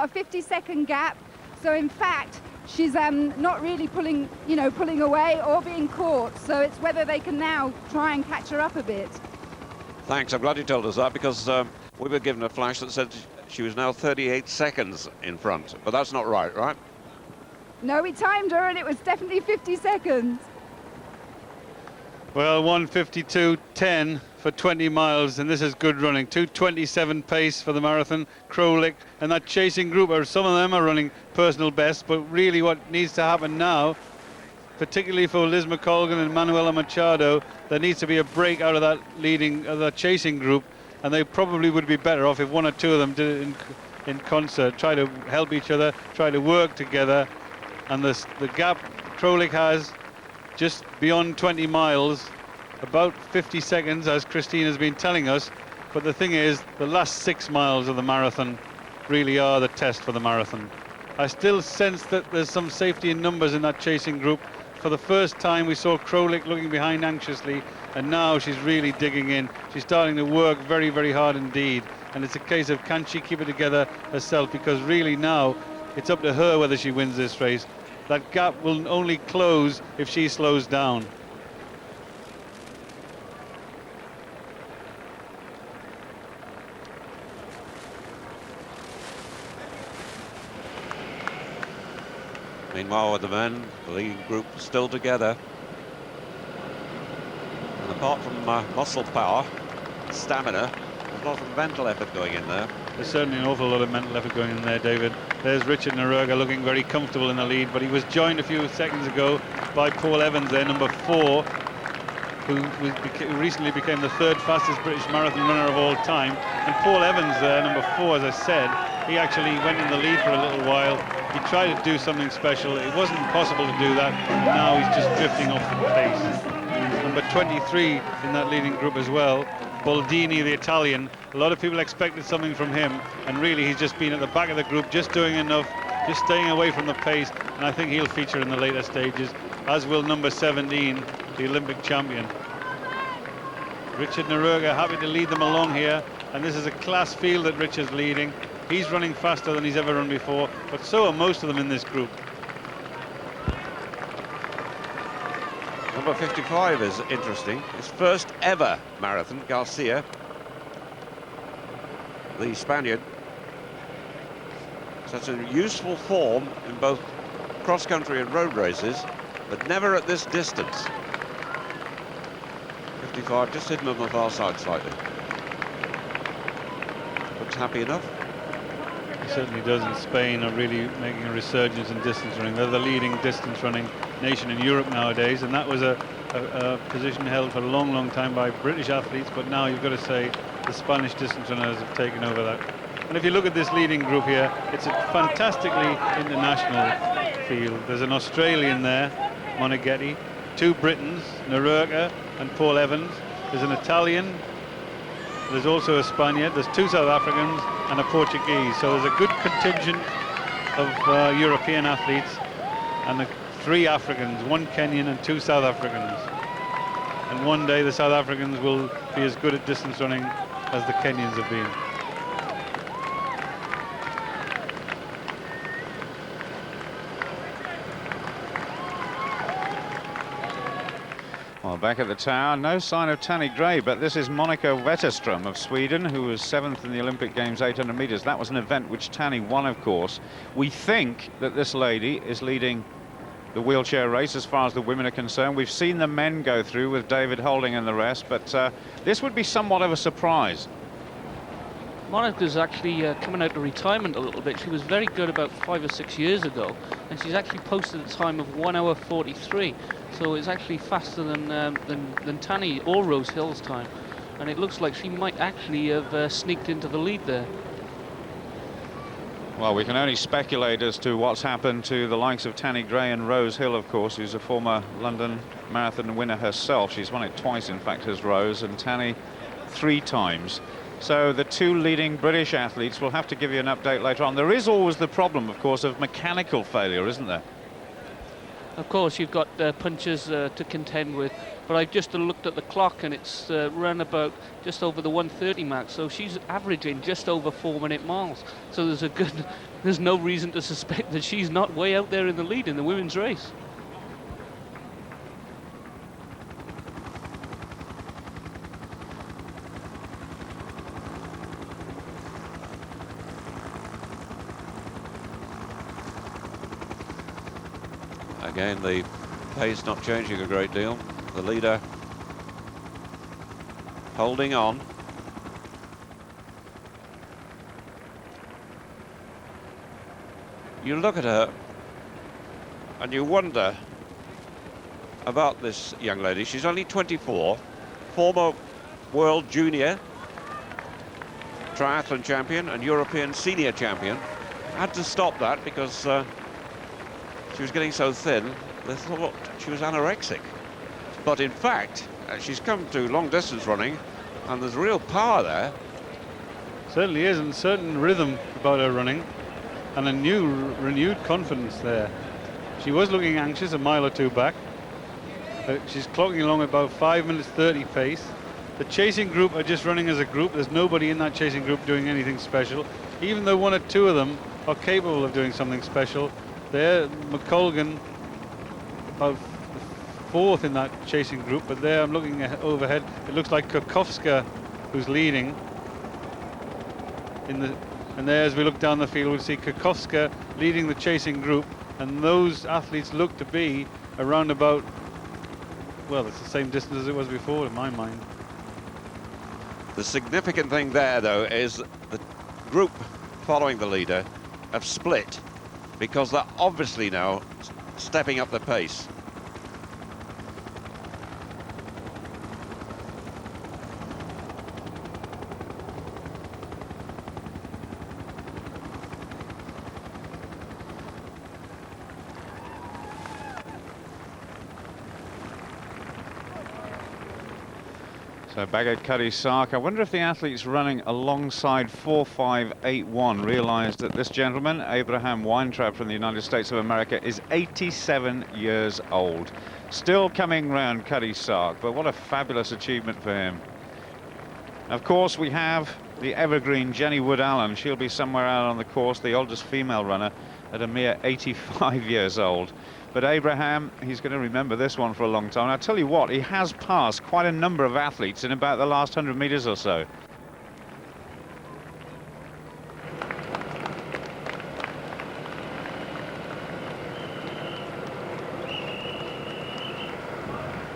got a 50-second gap. So in fact, she's not really pulling away or being caught. So it's whether they can now try and catch her up a bit. Thanks, I'm glad you told us that, because we were given a flash that said she was now 38 seconds in front, but that's not right, right? No, we timed her and it was definitely 50 seconds. Well, 1:52.10 for 20 miles, and this is good running. 2:27 pace for the marathon. Krolik and that chasing group, or some of them are running personal best, but really what needs to happen now, particularly for Liz McColgan and Manuela Machado, there needs to be a break out of that chasing group, and they probably would be better off if one or two of them did it in concert, try to help each other, try to work together. And the gap Krolik has just beyond 20 miles, about 50 seconds, as Christine has been telling us. But the thing is, the last 6 miles of the marathon really are the test for the marathon. I still sense that there's some safety in numbers in that chasing group. For the first time, we saw Krolik looking behind anxiously, and now she's really digging in. She's starting to work very, very hard indeed. And it's a case of, can she keep it together herself? Because really now, it's up to her whether she wins this race. That gap will only close if she slows down. Meanwhile, with the men, the leading group still together. And apart from muscle power, stamina, there's a lot of mental effort going in there. There's certainly an awful lot of mental effort going in there, David. There's Richard Naruga looking very comfortable in the lead, but he was joined a few seconds ago by Paul Evans there, number 4, who recently became the 3rd fastest British marathon runner of all time. And Paul Evans there, number 4, as I said, he actually went in the lead for a little while. He tried to do something special. It wasn't possible to do that. Now he's just drifting off the pace. Number 23 in that leading group as well, Boldini, the Italian. A lot of people expected something from him, and really he's just been at the back of the group, just doing enough, just staying away from the pace, and I think he'll feature in the later stages, as will number 17, the Olympic champion. Richard Naruga happy to lead them along here, and this is a class field that Richard's leading. He's running faster than he's ever run before, but so are most of them in this group. Number 55 is interesting. His first ever marathon, Garcia, the Spaniard. Such a useful form in both cross-country and road races, but never at this distance. 55, just hidden on the far side slightly. Looks happy enough. He certainly does. In Spain are really making a resurgence in distance running. They're the leading distance running nation in Europe nowadays, and that was a position held for a long, long time by British athletes, but now you've got to say the Spanish distance runners have taken over that. And if you look at this leading group here, it's a fantastically international field. There's an Australian there, Moneghetti, 2 Britons, Naruga and Paul Evans. There's an Italian, there's also a Spaniard, there's 2 South Africans and a Portuguese. So there's a good contingent of European athletes, and 3 Africans, 1 Kenyan and 2 South Africans. And one day the South Africans will be as good at distance running as the Kenyans have been. Well, back at the tower, no sign of Tanny Gray, but this is Monica Wetterström of Sweden, who was 7th in the Olympic Games 800 meters. That was an event which Tanny won, of course. We think that this lady is leading the wheelchair race as far as the women are concerned. We've seen the men go through with David Holding and the rest, but this would be somewhat of a surprise. Monica's actually coming out of retirement a little bit. She was very good about 5 or 6 years ago, and she's actually posted a time of 1:43. So it's actually faster than Tanny or Rose Hill's time, and it looks like she might actually have sneaked into the lead there. Well, we can only speculate as to what's happened to the likes of Tanny Gray and Rose Hill, of course, who's a former London Marathon winner herself. She's won it twice, in fact, as Rose, and Tanny 3 times. So the 2 leading British athletes will have to give you an update later on. There is always the problem, of course, of mechanical failure, isn't there? Of course, you've got punches to contend with, but I've just looked at the clock and it's run about just over the 1:30 mark, so she's averaging just over 4-minute miles. So there's a there's no reason to suspect that she's not way out there in the lead in the women's race. Again, the pace not changing a great deal. The leader holding on. You look at her and you wonder about this young lady. She's only 24, former world junior triathlon champion and European senior champion. Had to stop that because she was getting so thin, they thought she was anorexic. But in fact, she's come to long distance running and there's real power there. Certainly is, and certain rhythm about her running and a new renewed confidence there. She was looking anxious a mile or two back. She's clocking along about 5 minutes 30 pace. The chasing group are just running as a group. There's nobody in that chasing group doing anything special, even though one or two of them are capable of doing something special. There, McColgan about fourth in that chasing group, but there I'm looking overhead. It looks like Kukowska who's leading. And there, as we look down the field, we see Kukowska leading the chasing group, and those athletes look to be around about, well, it's the same distance as it was before in my mind. The significant thing there, though, is the group following the leader have split because they're obviously now stepping up the pace. So back at Cuddy Sark, I wonder if the athletes running alongside 4581 realized that this gentleman, Abraham Weintraub from the United States of America, is 87 years old. Still coming round Cuddy Sark, but what a fabulous achievement for him. Of course, we have the evergreen Jenny Wood-Allen. She'll be somewhere out on the course, the oldest female runner at a mere 85 years old. But Abraham, he's going to remember this one for a long time. And I'll tell you what, he has passed quite a number of athletes in about the last 100 meters or so.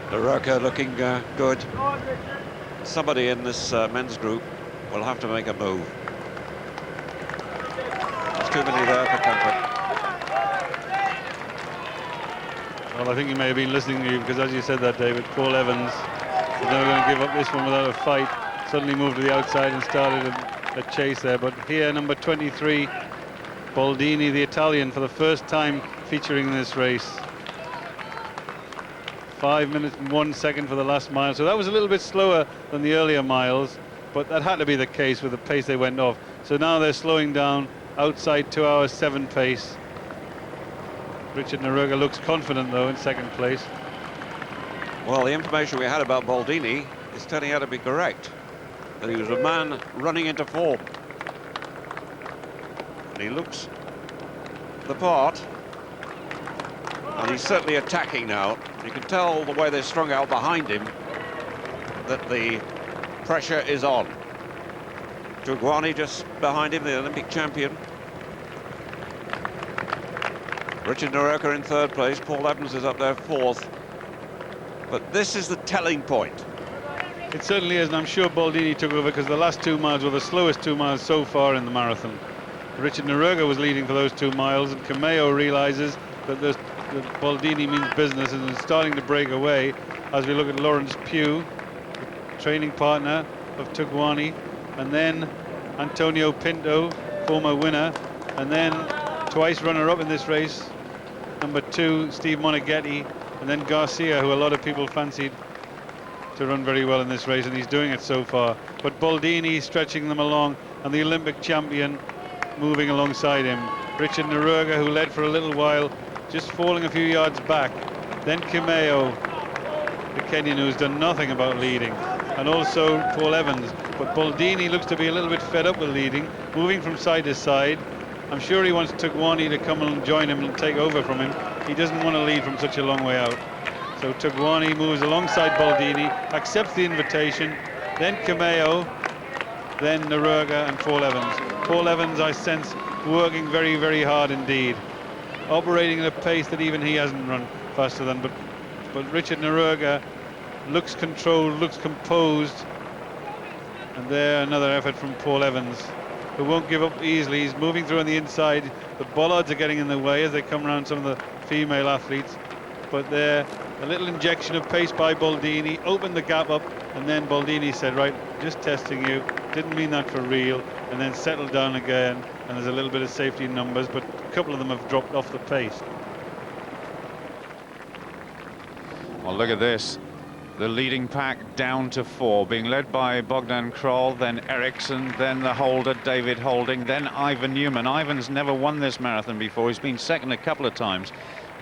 Naroka looking good. Somebody in this men's group will have to make a move. There's too many there for comfort. Well, I think he may have been listening to you, because as you said that, David, Paul Evans is never going to give up this one without a fight. Suddenly moved to the outside and started a chase there. But here, number 23, Baldini, the Italian, for the first time featuring in this race. 5 minutes and 1 second for the last mile. So that was a little bit slower than the earlier miles, but that had to be the case with the pace they went off. So now they're slowing down outside 2 hours 7 pace. Richard Naroga looks confident, though, in second place. Well, the information we had about Baldini is turning out to be correct. That he was a man running into form. And he looks the part. And he's certainly attacking now. You can tell the way they're strung out behind him that the pressure is on. Tugwani just behind him, the Olympic champion. Richard Naroka in third place, Paul Evans is up there fourth. But this is the telling point. It certainly is, and I'm sure Baldini took over because the last 2 miles were the slowest 2 miles so far in the marathon. Richard Naroga was leading for those 2 miles, and Cameo realizes that Baldini means business and is starting to break away as we look at Lawrence Pugh, the training partner of Tugwani, and then Antonio Pinto, former winner, and then twice runner-up in this race, number 2, Steve Monaghetti, and then Garcia, who a lot of people fancied to run very well in this race, and he's doing it so far. But Baldini stretching them along, and the Olympic champion moving alongside him. Richard Naroga, who led for a little while, just falling a few yards back. Then Kimeo, the Kenyan, who's done nothing about leading, and also Paul Evans. But Baldini looks to be a little bit fed up with leading, moving from side to side. I'm sure he wants Tugwani to come and join him and take over from him. He doesn't want to lead from such a long way out. So Tugwani moves alongside Baldini, accepts the invitation, then Cameo, then Naruga and Paul Evans. Paul Evans, I sense, working very, very hard indeed, operating at a pace that even he hasn't run faster than. But Richard Naruga looks controlled, looks composed, and there another effort from Paul Evans, who won't give up easily. He's moving through on the inside. The bollards are getting in the way as they come around some of the female athletes, but there a little injection of pace by Baldini opened the gap up, and then Baldini said, right, just testing you, didn't mean that for real, and then settled down again, and there's a little bit of safety in numbers, but a couple of them have dropped off the pace. Well, look at this. The leading pack down to 4, being led by Bogdan Kroll, then Eriksson, then the holder, David Holding, then Ivan Newman. Ivan's never won this marathon before. He's been second a couple of times.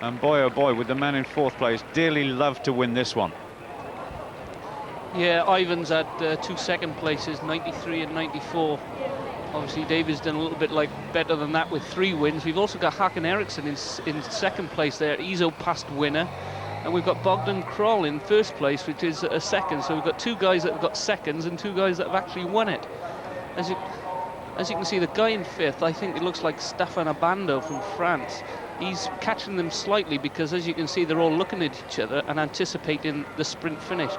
And boy, oh boy, would the man in 4th place dearly love to win this one. Yeah, Ivan's had 2 second places, 93 and 94. Obviously, David's done a little bit better than that with 3 wins. We've also got Håkan Eriksson in 2nd place there, ESO past winner. And we've got Bogdan Kroll in 1st place, which is a 2nd. So we've got 2 guys that have got 2nds and 2 guys that have actually won it. As you can see, the guy in 5th, I think it looks like Stefan Abando from France. He's catching them slightly because, as you can see, they're all looking at each other and anticipating the sprint finish.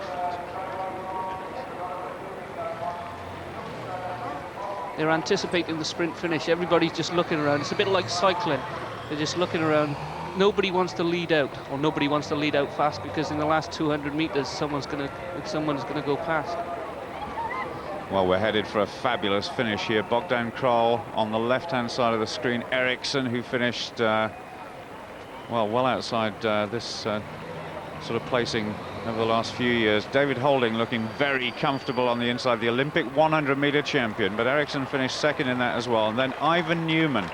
They're anticipating the sprint finish. Everybody's just looking around. It's a bit like cycling. They're just looking around. Nobody wants to lead out, or nobody wants to lead out fast, because in the last 200 meters, someone's gonna go past. Well, we're headed for a fabulous finish here. Bogdan Kroll on the left-hand side of the screen. Eriksson, who finished well outside this sort of placing over the last few years. David Holding looking very comfortable on the inside, the Olympic 100-meter champion, but Eriksson finished 2nd in that as well. And then Ivan Newman,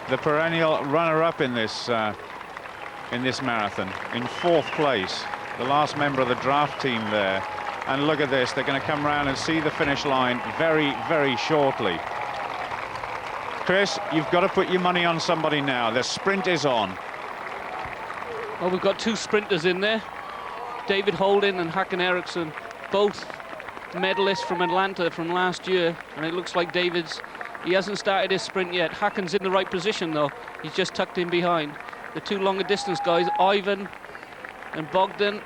the perennial runner-up in this marathon, in 4th place, the last member of the draft team there. And look at this, they're going to come around and see the finish line very, very shortly. Chris, you've got to put your money on somebody now. The sprint is on. Well, we've got 2 sprinters in there, David Holding and Håkan Eriksson, both medalists from Atlanta from last year, and it looks like he hasn't started his sprint yet. Håkan's in the right position though, he's just tucked in behind. The 2 longer distance guys, Ivan and Bogdan,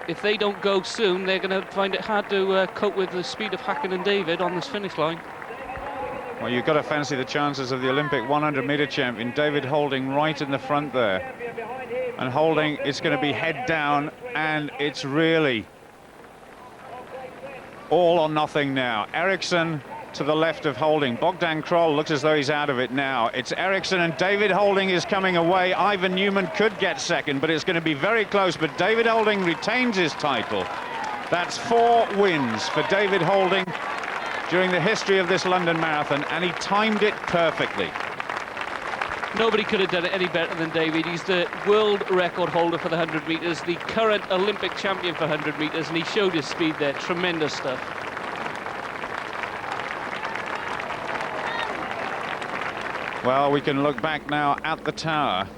if they don't go soon, they're going to find it hard to cope with the speed of Håkan and David on this finish line. Well, you've got to fancy the chances of the Olympic 100-meter champion, David Holding, right in the front there. And Holding, it's going to be head down, and it's really all or nothing now. Eriksson to the left of Holding. Bogdan Kroll looks as though he's out of it now. It's Eriksson, and David Holding is coming away. Ivan Newman could get 2nd, but it's going to be very close. But David Holding retains his title. That's 4 wins for David Holding during the history of this London Marathon, and he timed it perfectly. Nobody could have done it any better than David. He's the world record holder for the 100 meters, the current Olympic champion for 100 meters, and he showed his speed there. Tremendous stuff. Well, we can look back now at the tower.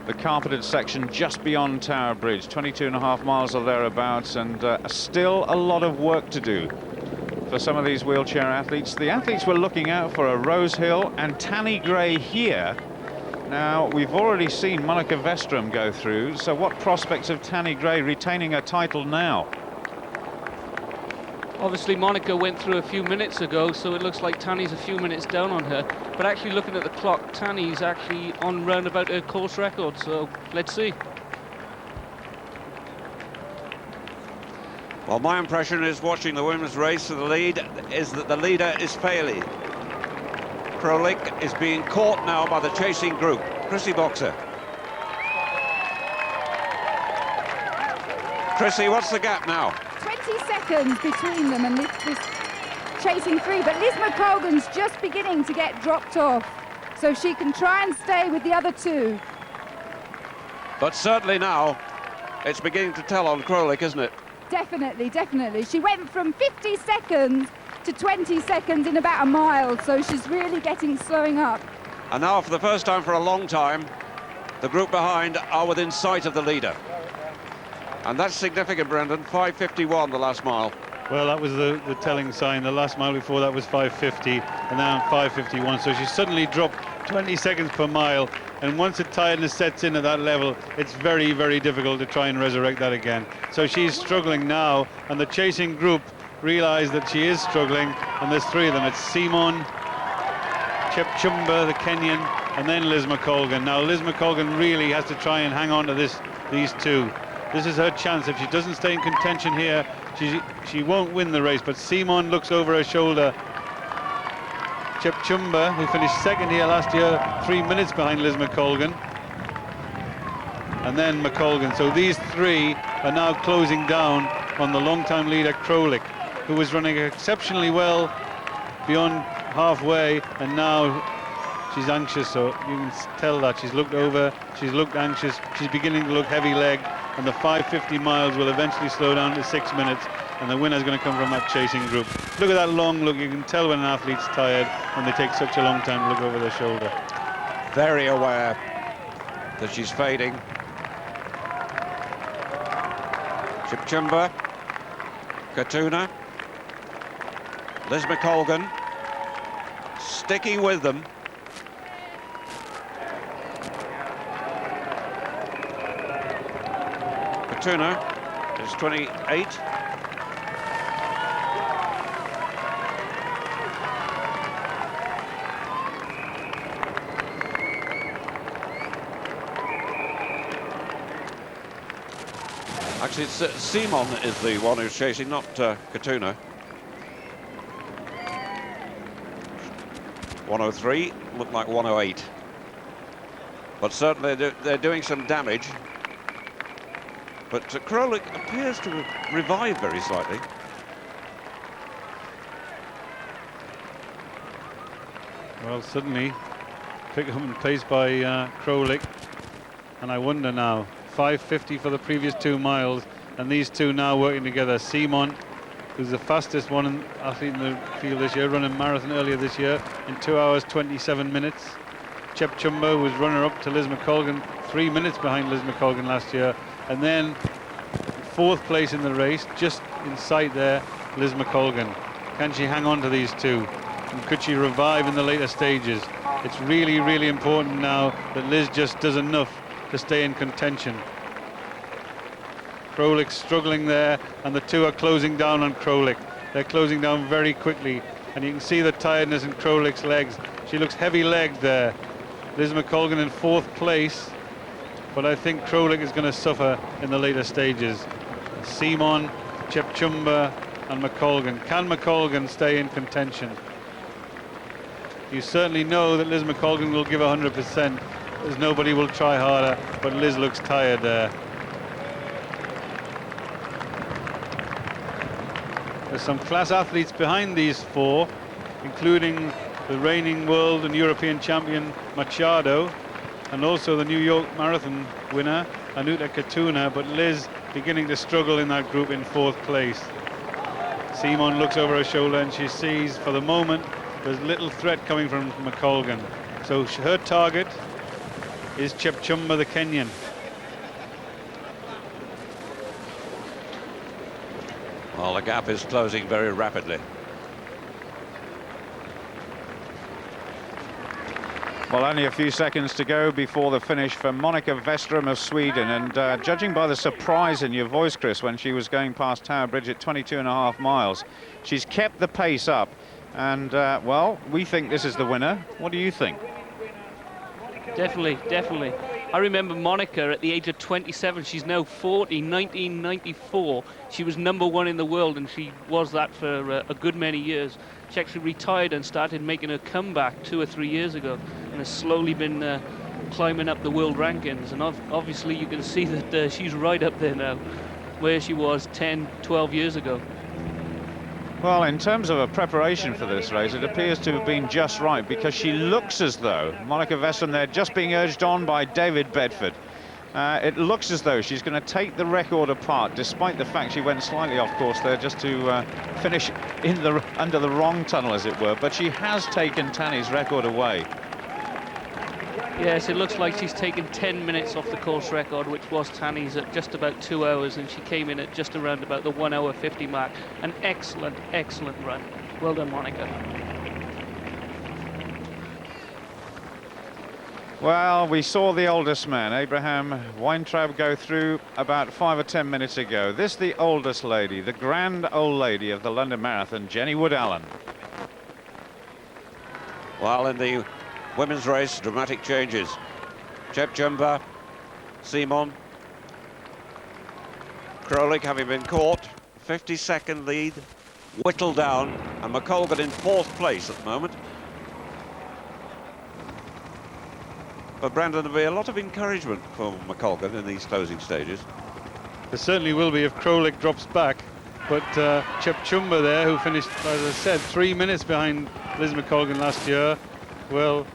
The carpeted section just beyond Tower Bridge, 22.5 miles or thereabouts, and still a lot of work to do for some of these wheelchair athletes. The athletes were looking out for a Rose Hill and Tanny Gray here. Now, we've already seen Monica Westrom go through, so what prospects of Tanny Gray retaining her title now? Obviously, Monica went through a few minutes ago, so it looks like Tanny's a few minutes down on her. But actually, looking at the clock, Tanny's actually on round about her course record, so let's see. Well, my impression is, watching the women's race to the lead, is that the leader is Paley. Krolik is being caught now by the chasing group. Chrissy Boxer. Chrissy, what's the gap now? 20 seconds between them and this chasing 3, but Liz McColgan's just beginning to get dropped off, so she can try and stay with the other 2. But certainly now, it's beginning to tell on Krolik, isn't it? Definitely, definitely. She went from 50 seconds to 20 seconds in about a mile, so she's really slowing up. And now, for the first time for a long time, the group behind are within sight of the leader. And that's significant, Brendan. 5:51 the last mile. Well, that was the telling sign. The last mile before that was 5:50, and now 5:51. So she suddenly dropped 20 seconds per mile. And once the tiredness sets in at that level, it's very, very difficult to try and resurrect that again. So she's struggling now, and the chasing group realise that she is struggling. And there's three of them. It's Simon, Chepchumba, the Kenyan, and then Liz McColgan. Now, Liz McColgan really has to try and hang on to these two. This is her chance. If she doesn't stay in contention here, she won't win the race. But Simon looks over her shoulder. Chepchumba, who finished second here last year, 3 minutes behind Liz McColgan. And then McColgan. So these three are now closing down on the long-time leader, Krolik, who was running exceptionally well beyond halfway, and now she's anxious. So you can tell that she's looked over, she's looked anxious, she's beginning to look heavy-legged, and the 5:50 miles will eventually slow down to 6 minutes, and the winner is going to come from that chasing group. Look at that long look. You can tell when an athlete's tired when they take such a long time to look over their shoulder. Very aware that she's fading. Chipchumba, Katuna, Liz McColgan, sticking with them. Katuna is 28. Actually, Simon is the one who's chasing, not Katuna. 103, looked like 108. But certainly they're doing some damage. But Krolik appears to have revived very slightly. Well, suddenly pick up in pace by Krolik, and I wonder now, 5:50 for the previous 2 miles, and these two now working together. Simon, who's the fastest athlete in the field this year, running marathon earlier this year in 2 hours 27 minutes. Chepchumba was runner-up to Liz McColgan, 3 minutes behind Liz McColgan last year, and then 4th place in the race, just in sight there, Liz McColgan. Can she hang on to these two? And could she revive in the later stages? It's really, really important now that Liz just does enough to stay in contention. Krolik struggling there, and the two are closing down on Krolik. They're closing down very quickly, and you can see the tiredness in Krolik's legs. She looks heavy-legged there. Liz McColgan in 4th place, but I think Krolik is going to suffer in the later stages. Simon, Chepchumba, and McColgan. Can McColgan stay in contention? You certainly know that Liz McColgan will give 100%. As nobody will try harder, but Liz looks tired there. There's some class athletes behind these four, including the reigning world and European champion Machado, and also the New York Marathon winner Anuta Katuna, but Liz beginning to struggle in that group in 4th place. Simon looks over her shoulder and she sees, for the moment, there's little threat coming from McColgan. So her target is Chepchumba, the Kenyan. Well, the gap is closing very rapidly. Well, only a few seconds to go before the finish for Monica Westrom of Sweden. And judging by the surprise in your voice, Chris, when she was going past Tower Bridge at 22.5 miles, she's kept the pace up. And, well, we think this is the winner. What do you think? Definitely, definitely. I remember Monica at the age of 27. She's now 40. 1994, she was #1 in the world, and she was that for a good many years. She actually retired and started making her comeback 2 or 3 years ago, and has slowly been climbing up the world rankings. And obviously you can see that she's right up there now, where she was 10, 12 years ago. Well, in terms of a preparation for this race, it appears to have been just right, because she looks as though Monica Westrom there just being urged on by David Bedford, It looks as though she's going to take the record apart, despite the fact she went slightly off course there just to finish under the wrong tunnel, as it were. But she has taken Tanni's record away. Yes, it looks like she's taken 10 minutes off the course record, which was Tanni's at just about 2 hours, and she came in at just around about the 1 hour 50 mark. An excellent, excellent run. Well done, Monica. Well, we saw the oldest man, Abraham Weintraub, go through about 5 or 10 minutes ago. This the oldest lady, the grand old lady of the London Marathon, Jenny Wood-Allen. While in the women's race, dramatic changes. Chepchumba, Simon, Krolik having been caught, 52nd lead, whittled down, and McColgan in 4th place at the moment. But Brandon, there'll be a lot of encouragement for McColgan in these closing stages. There certainly will be if Krolik drops back. But Chepchumba there, who finished, as I said, 3 minutes behind Liz McColgan last year. Well,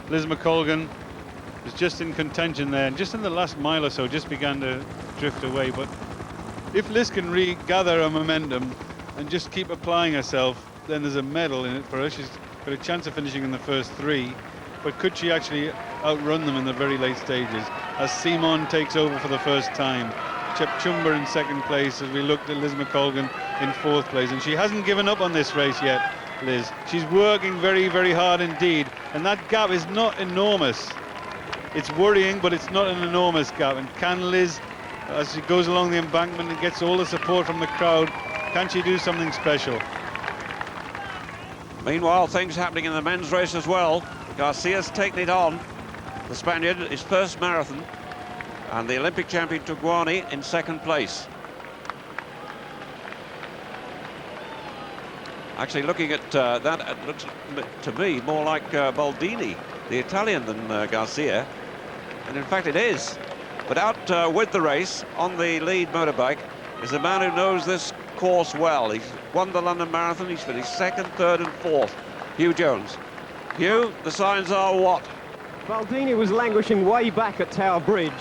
Liz McColgan was just in contention there, and just in the last mile or so just began to drift away. But if Liz can regather her momentum and just keep applying herself, then there's a medal in it for her. She's got a chance of finishing in the first 3. But could she actually outrun them in the very late stages as Simon takes over for the first time? Chepchumba in 2nd place as we looked at Liz McColgan in 4th place. And she hasn't given up on this race yet, Liz. She's working very, very hard indeed. And that gap is not enormous. It's worrying, but it's not an enormous gap. And can Liz, as she goes along the embankment and gets all the support from the crowd, can she do something special? Meanwhile, things happening in the men's race as well. Garcia's taken it on. The Spaniard, his first marathon, and the Olympic champion Tuguani in 2nd place. Actually, looking at that, it looks to me more like Baldini, the Italian, than Garcia. And in fact it is. But out with the race on the lead motorbike is a man who knows this course well. He's won the London Marathon. He's finished 2nd, 3rd and 4th. Hugh Jones. Hugh, the signs are what? Baldini was languishing way back at Tower Bridge.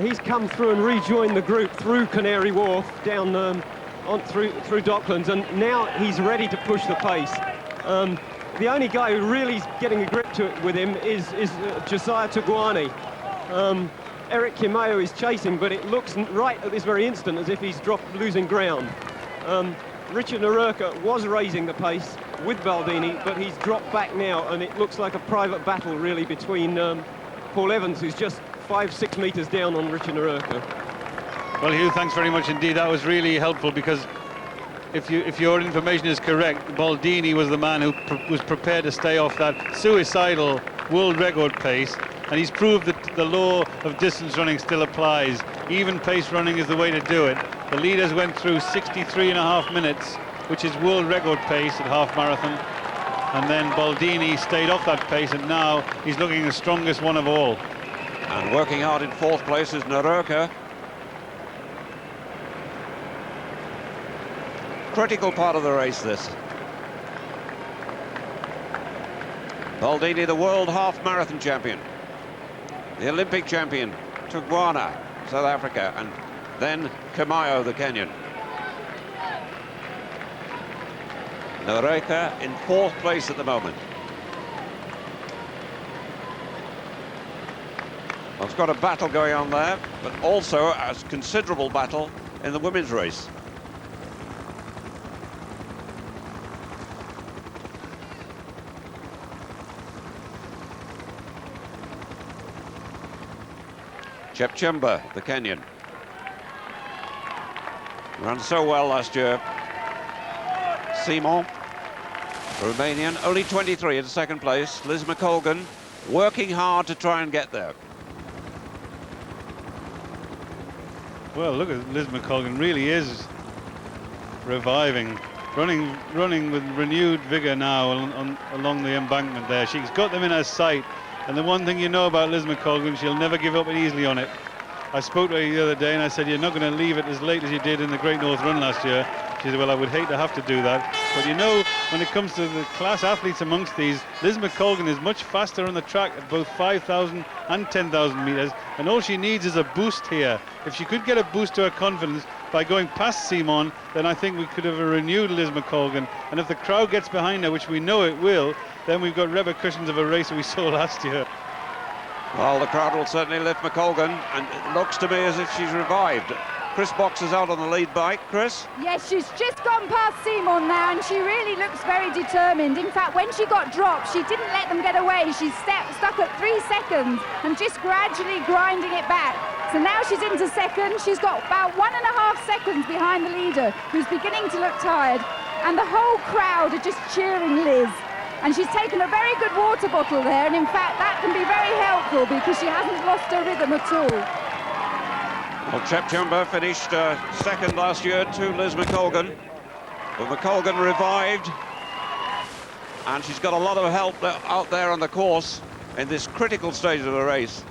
He's come through and rejoined the group through Canary Wharf, down through Docklands, and now he's ready to push the pace. The only guy who really is getting a grip to it with him is Josiah Tuguani. Eric Kimeo is chasing, but it looks right at this very instant as if he's losing ground. Richard Narurka was raising the pace with Baldini, but he's dropped back now, and it looks like a private battle really between Paul Evans, who's just 5-6 meters down on Richard Narurka. Well, Hugh, thanks very much indeed. That was really helpful, because if your information is correct, Baldini was the man who was prepared to stay off that suicidal world record pace, and he's proved that the law of distance running still applies. Even pace running is the way to do it. The leaders went through 63.5 minutes, which is world record pace at half marathon, and then Baldini stayed off that pace, and now he's looking the strongest one of all. And working hard in 4th place is Narurka. Critical part of the race, this. Baldini, the world half marathon champion. The Olympic champion, Tugwana, South Africa, and then Kamayo, the Kenyan. Narurka in 4th place at the moment. Well, it's got a battle going on there, but also a considerable battle in the women's race. Chepchumba, the Kenyan. Ran so well last year. Simon, Romanian, only 23 in 2nd place. Liz McColgan working hard to try and get there. Well, look at Liz McColgan, really is reviving, running with renewed vigor now along the embankment there. She's got them in her sight, and the one thing you know about Liz McColgan, she'll never give up easily on it. I spoke to her the other day and I said, you're not going to leave it as late as you did in the Great North Run last year. She said, well, I would hate to have to do that. But you know, when it comes to the class athletes amongst these, Liz McColgan is much faster on the track at both 5,000 and 10,000 metres, and all she needs is a boost here. If she could get a boost to her confidence by going past Simon, then I think we could have a renewed Liz McColgan. And if the crowd gets behind her, which we know it will, then we've got repercussions of a race that we saw last year. Well, the crowd will certainly lift McColgan, and it looks to me as if she's revived. Chris Box is out on the lead bike. Chris? Yes, she's just gone past Simon now, and she really looks very determined. In fact, when she got dropped, she didn't let them get away. She stuck at 3 seconds and just gradually grinding it back. So now she's into second. She's got about 1.5 seconds behind the leader, who's beginning to look tired. And the whole crowd are just cheering Liz. And she's taken a very good water bottle there, and in fact that can be very helpful because she hasn't lost her rhythm at all. Well, Chepchumba finished second last year to Liz McColgan, but McColgan revived, and she's got a lot of help out there on the course in this critical stage of the race.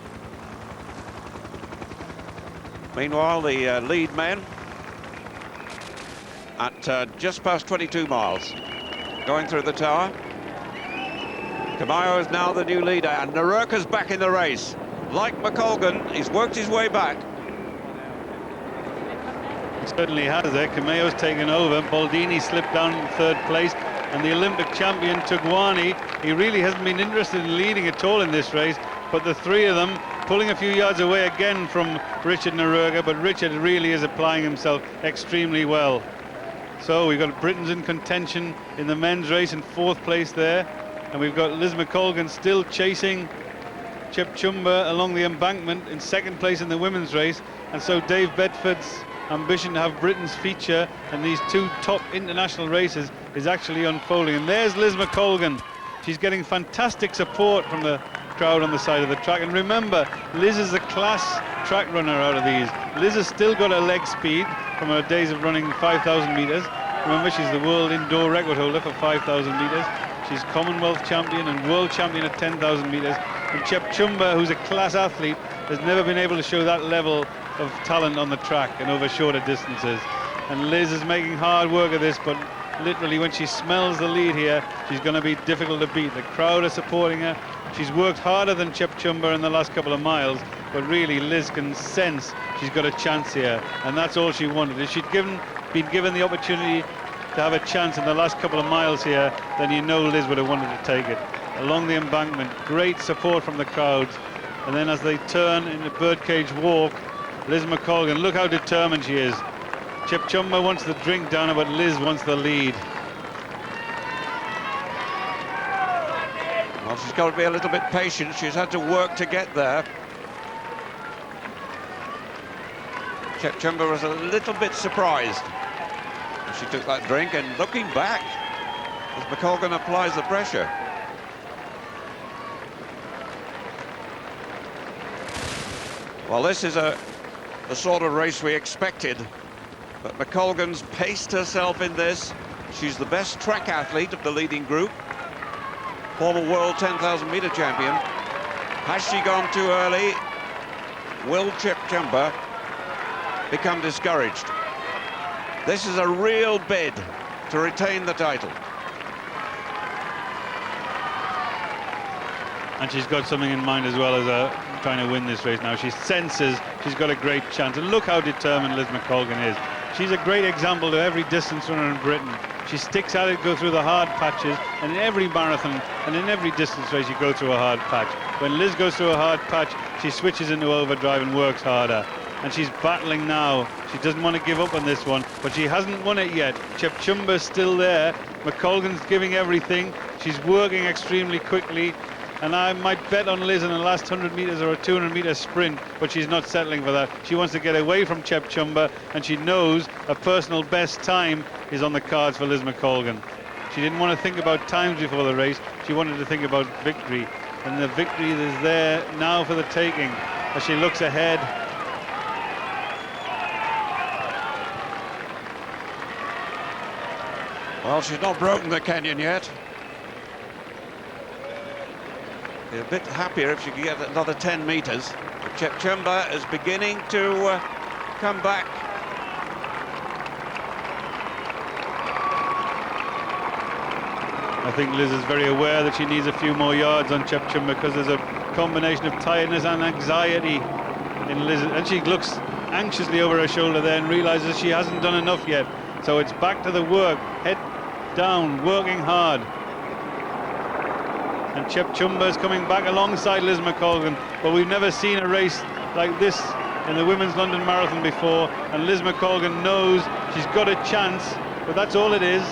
Meanwhile, the lead men at just past 22 miles, going through the tower. Camayo is now the new leader, and Narurka's back in the race. Like McColgan, he's worked his way back. He certainly has there. Camayo's taken over. Baldini slipped down in third place, and the Olympic champion Tugwani, he really hasn't been interested in leading at all in this race, but the three of them pulling a few yards away again from Richard Narurka, but Richard really is applying himself extremely well. So we've got Britons in contention in the men's race in fourth place there, and we've got Liz McColgan still chasing Chepchumba along the embankment in second place in the women's race, and so Dave Bedford's ambition to have Britain's feature in these two top international races is actually unfolding. And there's Liz McColgan. She's getting fantastic support from the crowd on the side of the track, and remember, Liz is a class track runner out of these. Liz has still got her leg speed from her days of running 5,000 metres. Remember, she's the world indoor record holder for 5,000 metres. She's Commonwealth champion and world champion at 10,000 metres. And Chepchumba, who's a class athlete, has never been able to show that level of talent on the track and over shorter distances. And Liz is making hard work of this, but literally when she smells the lead here, she's going to be difficult to beat. The crowd are supporting her. She's worked harder than Chepchumba in the last couple of miles, but really Liz can sense she's got a chance here, and that's all she wanted. If she'd been given the opportunity to have a chance in the last couple of miles here, then you know Liz would have wanted to take it. Along the embankment, great support from the crowds, and then as they turn in the birdcage walk, Liz McColgan, look how determined she is. Chepchumba wants the drink down her, but Liz wants the lead. Well, she's got to be a little bit patient. She's had to work to get there. Chepchumba was a little bit surprised as she took that drink, and looking back as McColgan applies the pressure. Well, this is the sort of race we expected, but McColgan's paced herself in this. She's the best track athlete of the leading group, former world 10,000 metre champion. Has she gone too early? Will Chepchumba become discouraged? This is a real bid to retain the title. And she's got something in mind as well as trying to win this race now. She senses she's got a great chance, and look how determined Liz McColgan is. She's a great example to every distance runner in Britain. She sticks at it, go through the hard patches, and in every marathon and in every distance race you go through a hard patch. When Liz goes through a hard patch, she switches into overdrive and works harder. And she's battling now. She doesn't want to give up on this one, but she hasn't won it yet. Chepchumba's still there. McColgan's giving everything. She's working extremely quickly. And I might bet on Liz in the last 100 metres or a 200-metre sprint, but she's not settling for that. She wants to get away from Chepchumba, and she knows a personal best time is on the cards for Liz McColgan. She didn't want to think about times before the race. She wanted to think about victory. And the victory is there now for the taking as she looks ahead. Well, she's not broken the canyon yet. Be a bit happier if she could get another 10 metres. But Chepchumba is beginning to come back. I think Liz is very aware that she needs a few more yards on Chepchumba because there's a combination of tiredness and anxiety in Liz, and she looks anxiously over her shoulder there and realizes she hasn't done enough yet. So it's back to the work, head down, working hard. And Chepchumba is coming back alongside Liz McColgan, but we've never seen a race like this in the Women's London Marathon before, and Liz McColgan knows she's got a chance, but that's all it is.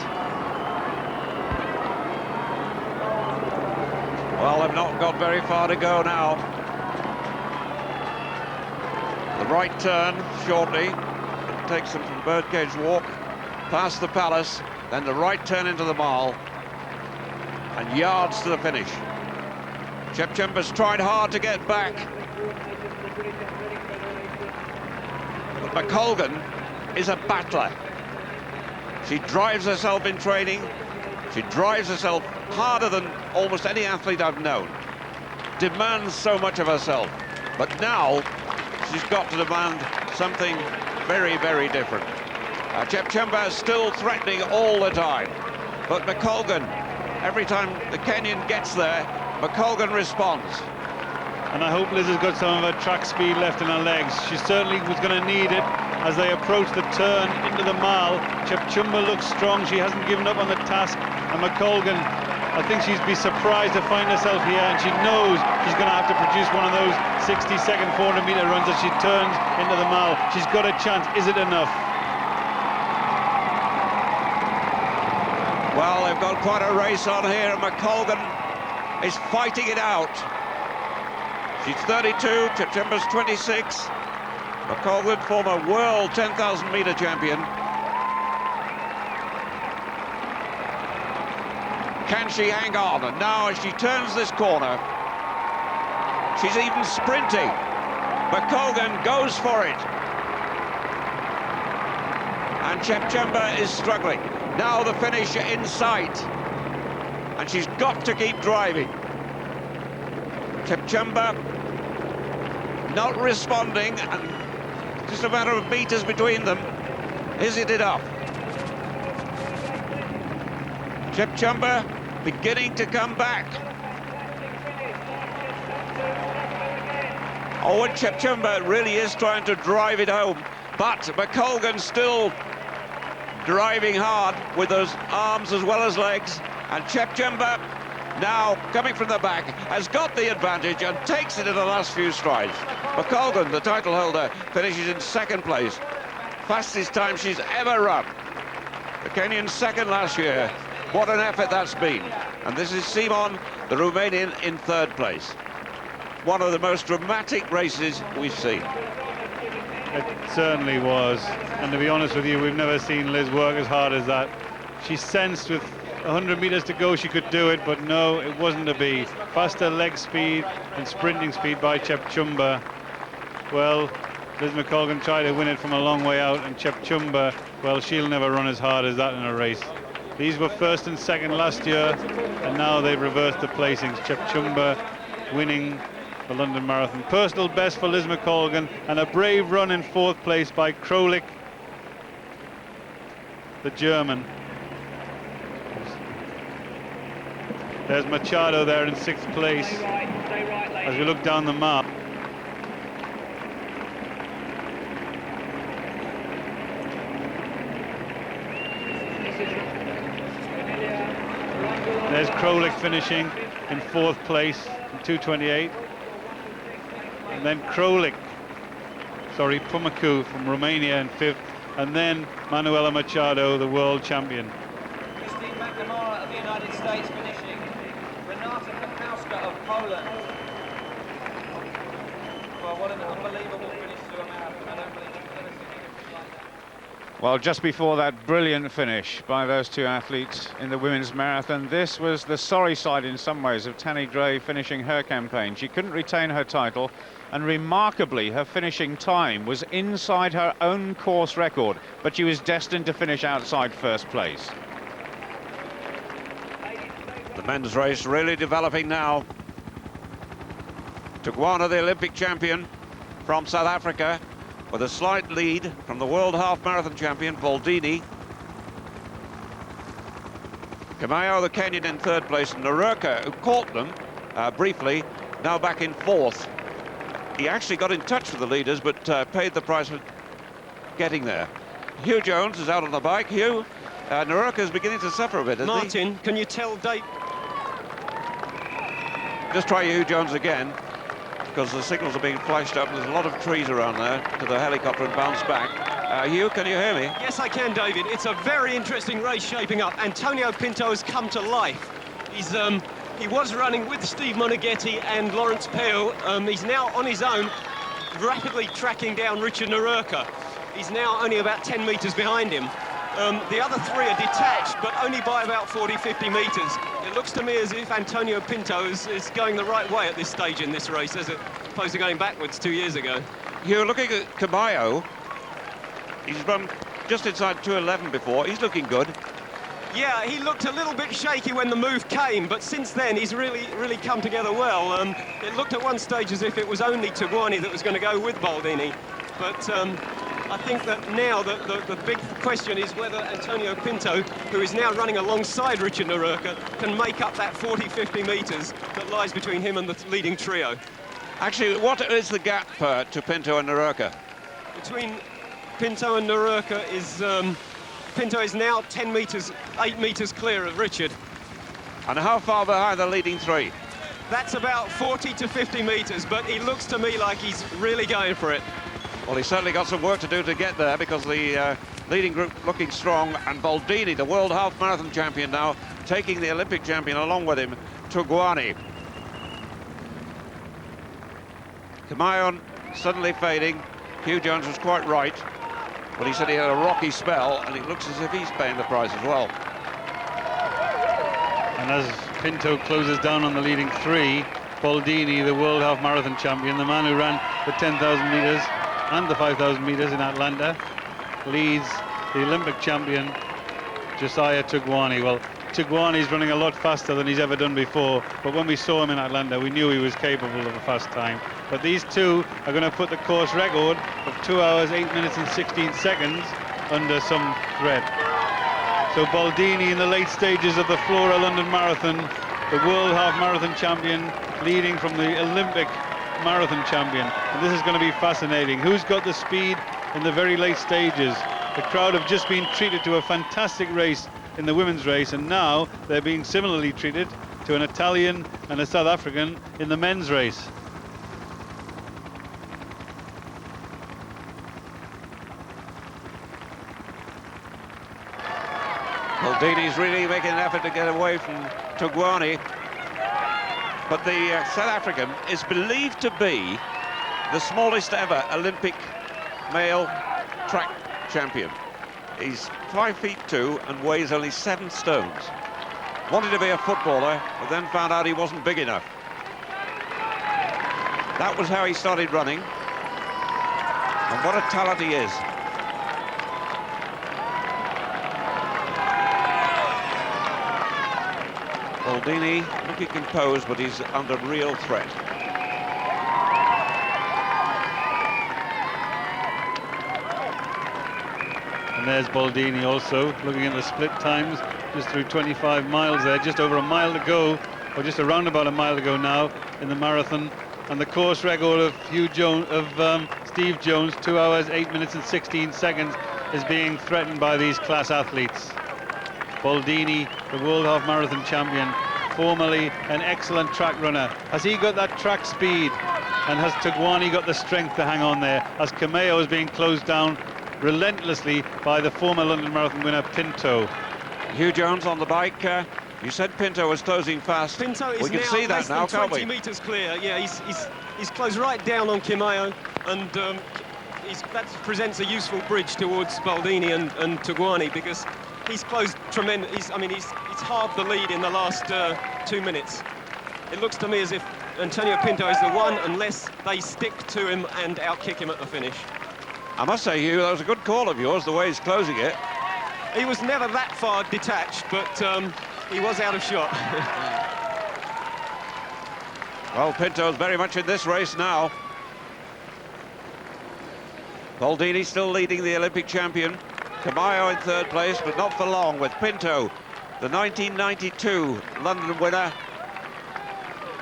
Well, they've not got very far to go now. The right turn shortly. It takes them from Birdcage Walk past the Palace, then the right turn into the Mall, and yards to the finish. Chepchumba's tried hard to get back, but McColgan is a battler. She drives herself in training. She drives herself harder than almost any athlete I've known. Demands so much of herself. But now she's got to demand something very, very different. Chepchumba is still threatening all the time. But McColgan, every time the Kenyan gets there, McColgan responds. And I hope Liz has got some of her track speed left in her legs. She certainly was going to need it as they approach the turn into the mile. Chepchumba looks strong. She hasn't given up on the task. And McColgan, I think she'd be surprised to find herself here, and she knows she's going to have to produce one of those 60-second 400-meter runs as she turns into the mile. She's got a chance. Is it enough? Well, they've got quite a race on here, and McColgan is fighting it out. She's 32, Chepchumba's 26. McColgan, former world 10,000-meter champion. Can she hang on? And now as she turns this corner, she's even sprinting. McColgan goes for it. And Chepchumba is struggling. Now the finish in sight. And she's got to keep driving. Chepchumba not responding, and just a matter of meters between them. Is it enough? Chepchumba beginning to come back. Oh, and Chepchumba really is trying to drive it home, but McColgan still driving hard with those arms as well as legs, and Chepchumba now coming from the back has got the advantage and takes it in the last few strides. McColgan, the title holder, finishes in second place. Fastest time she's ever run. The Kenyan second last year. What an effort that's been. And this is Simon, the Romanian, in third place. One of the most dramatic races we've seen. It certainly was. And to be honest with you, we've never seen Liz work as hard as that. She sensed with 100 meters to go she could do it, but no, it wasn't to be. Faster leg speed and sprinting speed by Chepchumba. Well, Liz McColgan tried to win it from a long way out, and Chepchumba, well, she'll never run as hard as that in a race. These were first and second last year, and now they've reversed the placings. Chepchumba winning the London Marathon. Personal best for Liz McColgan, and a brave run in fourth place by Krolik, the German. There's Machado there in sixth place as we look down the map. There's Krolik finishing in fourth place in 2:28. And then Pumacu from Romania in fifth. And then Manuela Machado, the world champion. Christine McNamara of the United States finishing. Renata Kapowska of Poland. Well, what an unbelievable finish to a marathon. I don't believe I've ever seen anything like that. Well, just before that brilliant finish by those two athletes in the women's marathon, this was the sorry side in some ways of Tanni Gray finishing her campaign. She couldn't retain her title, and remarkably her finishing time was inside her own course record, but she was destined to finish outside first place. The men's race really developing now. Tugwana, the Olympic champion from South Africa, with a slight lead from the world half marathon champion Baldini. Kamayo, the Kenyan, in third place, and Narurka, who caught them briefly, now back in fourth. He actually got in touch with the leaders, but paid the price for getting there. Hugh Jones is out on the bike. Hugh, Narurka is beginning to suffer a bit, isn't he? Martin, can you tell Dave? Just try Hugh Jones again, because the signals are being flashed up. There's a lot of trees around there to the helicopter and bounce back. Hugh, can you hear me? Yes, I can, David. It's a very interesting race shaping up. Antonio Pinto has come to life. He was running with Steve Monaghetti and Lawrence Peel. He's now on his own, rapidly tracking down Richard Narurka. He's now only about 10 metres behind him. The other three are detached, but only by about 40-50 metres. It looks to me as if Antonio Pinto is going the right way at this stage in this race, as opposed to going backwards 2 years ago. You're looking at Kamayo. He's run just inside 2:11 before. He's looking good. Yeah, he looked a little bit shaky when the move came, but since then he's really come together well. It looked at one stage as if it was only Tugwani that was going to go with Baldini, but I think that now the big question is whether Antonio Pinto, who is now running alongside Richard Narurka, can make up that 40-50 metres that lies between him and the leading trio. Actually, what is the gap to Pinto and Narurka? Between Pinto and Narurka is... Pinto is now 10 metres, 8 metres clear of Richard. And how far behind the leading three? That's about 40 to 50 metres, but he looks to me like he's really going for it. Well, he's certainly got some work to do to get there, because the leading group looking strong, and Baldini, the world half marathon champion now, taking the Olympic champion along with him, Tugwani. Kamayon suddenly fading. Hugh Jones was quite right. But he said he had a rocky spell, and it looks as if he's paying the price as well. And as Pinto closes down on the leading three, Baldini, the world half marathon champion, the man who ran the 10,000 metres and the 5,000 metres in Atlanta, leads the Olympic champion, Josiah Tugwani. Well, Tugwani's running a lot faster than he's ever done before, but when we saw him in Atlanta, we knew he was capable of a fast time. But these two are going to put the course record of 2 hours, 8 minutes and 16 seconds under some threat. So Baldini in the late stages of the Flora London Marathon, the world half marathon champion, leading from the Olympic marathon champion. And this is going to be fascinating. Who's got the speed in the very late stages? The crowd have just been treated to a fantastic race in the women's race, and now they're being similarly treated to an Italian and a South African in the men's race. Baldini's really making an effort to get away from Tugwani, but the South African is believed to be the smallest ever Olympic male track champion. He's 5'2" and weighs only 7 stones. Wanted to be a footballer, but then found out he wasn't big enough. That was how he started running, and what a talent he is. Baldini looking composed, but he's under real threat. And there's Baldini also, looking at the split times, just through 25 miles there, just over a mile to go, or just around about a mile to go now in the marathon. And the course record of Steve Jones, 2 hours, 8 minutes and 16 seconds, is being threatened by these class athletes. Baldini, the world half marathon champion, formerly an excellent track runner. Has he got that track speed? And has Tugwani got the strength to hang on there, as Kamayo is being closed down relentlessly by the former London Marathon winner Pinto? Hugh Jones on the bike. You said Pinto was closing fast. Pinto is we can now see that less now, than can't 20 we? metres clear. Yeah, he's closed right down on Kamayo, and that presents a useful bridge towards Baldini and Tugwani, because he's closed tremendous. He's halved the lead in the last 2 minutes. It looks to me as if Antonio Pinto is the one, unless they stick to him and outkick him at the finish. I must say, Hugh, that was a good call of yours, the way he's closing it. He was never that far detached, but he was out of shot. Well, Pinto's very much in this race now. Baldini still leading the Olympic champion. Kamayo in third place, but not for long, with Pinto, the 1992 London winner,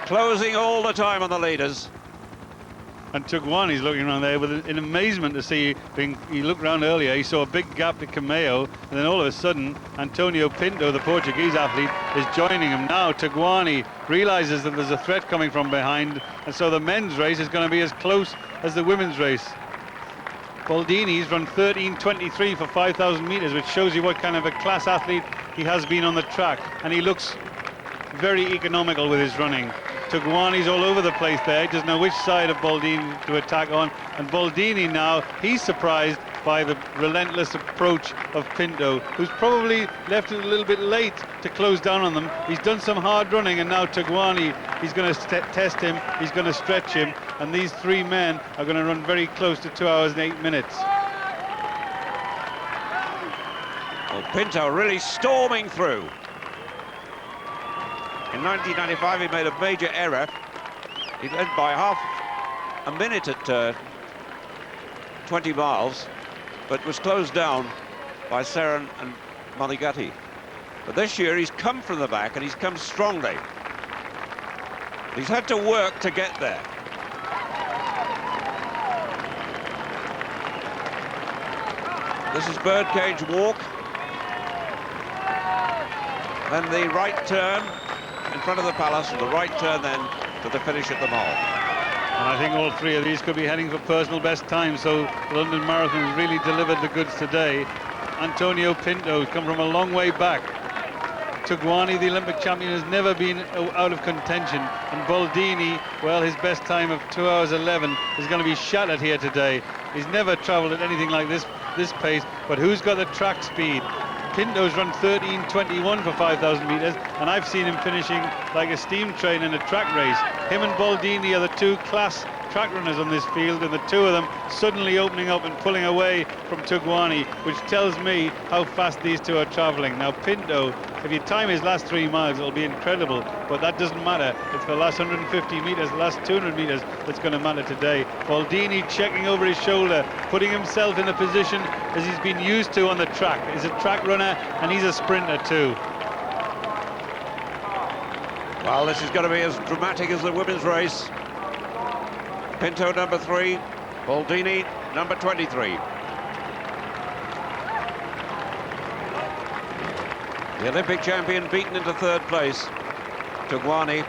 closing all the time on the leaders. And Tugwani's looking around there with in amazement to see, he looked around earlier, he saw a big gap to Cameo, and then all of a sudden, Antonio Pinto, the Portuguese athlete, is joining him. Now Tugwani realizes that there's a threat coming from behind, and so the men's race is going to be as close as the women's race. Baldini's run 13:23 for 5,000 meters, which shows you what kind of a class athlete he has been on the track, and he looks very economical with his running. Tugwani's all over the place there, he doesn't know which side of Baldini to attack on, and Baldini now, he's surprised by the relentless approach of Pinto, who's probably left it a little bit late to close down on them. He's done some hard running, and now Tugwani, he's going to test him, he's going to stretch him, and these three men are going to run very close to 2 hours and 8 minutes. Well, Pinto really storming through. In 1995, he made a major error. He led by half a minute at 20 miles, but was closed down by Serran and Monigatti. But this year, he's come from the back, and he's come strongly. He's had to work to get there. This is Birdcage Walk. Then the right turn in front of the Palace, and the right turn then to the finish at the Mall. And I think all three of these could be heading for personal best time, so the London Marathon has really delivered the goods today. Antonio Pinto has come from a long way back. Tugwani, the Olympic champion, has never been out of contention, and Baldini, well, his best time of 2 hours 11 is going to be shattered here today. He's never travelled at anything like this pace, but who's got the track speed? Pinto's run 13:21 for 5,000 meters, and I've seen him finishing like a steam train in a track race. Him and Baldini are the two class track runners on this field, and the two of them suddenly opening up and pulling away from Tugwani, which tells me how fast these two are traveling. Now Pinto, if you time his last 3 miles, it'll be incredible, but that doesn't matter. It's the last 150 meters, the last 200 meters that's going to matter today. Baldini checking over his shoulder, putting himself in a position as he's been used to on the track. He's a track runner and he's a sprinter too. Well, this is going to be as dramatic as the women's race. Pinto number 3, Baldini number 23. The Olympic champion beaten into third place, Tugwani.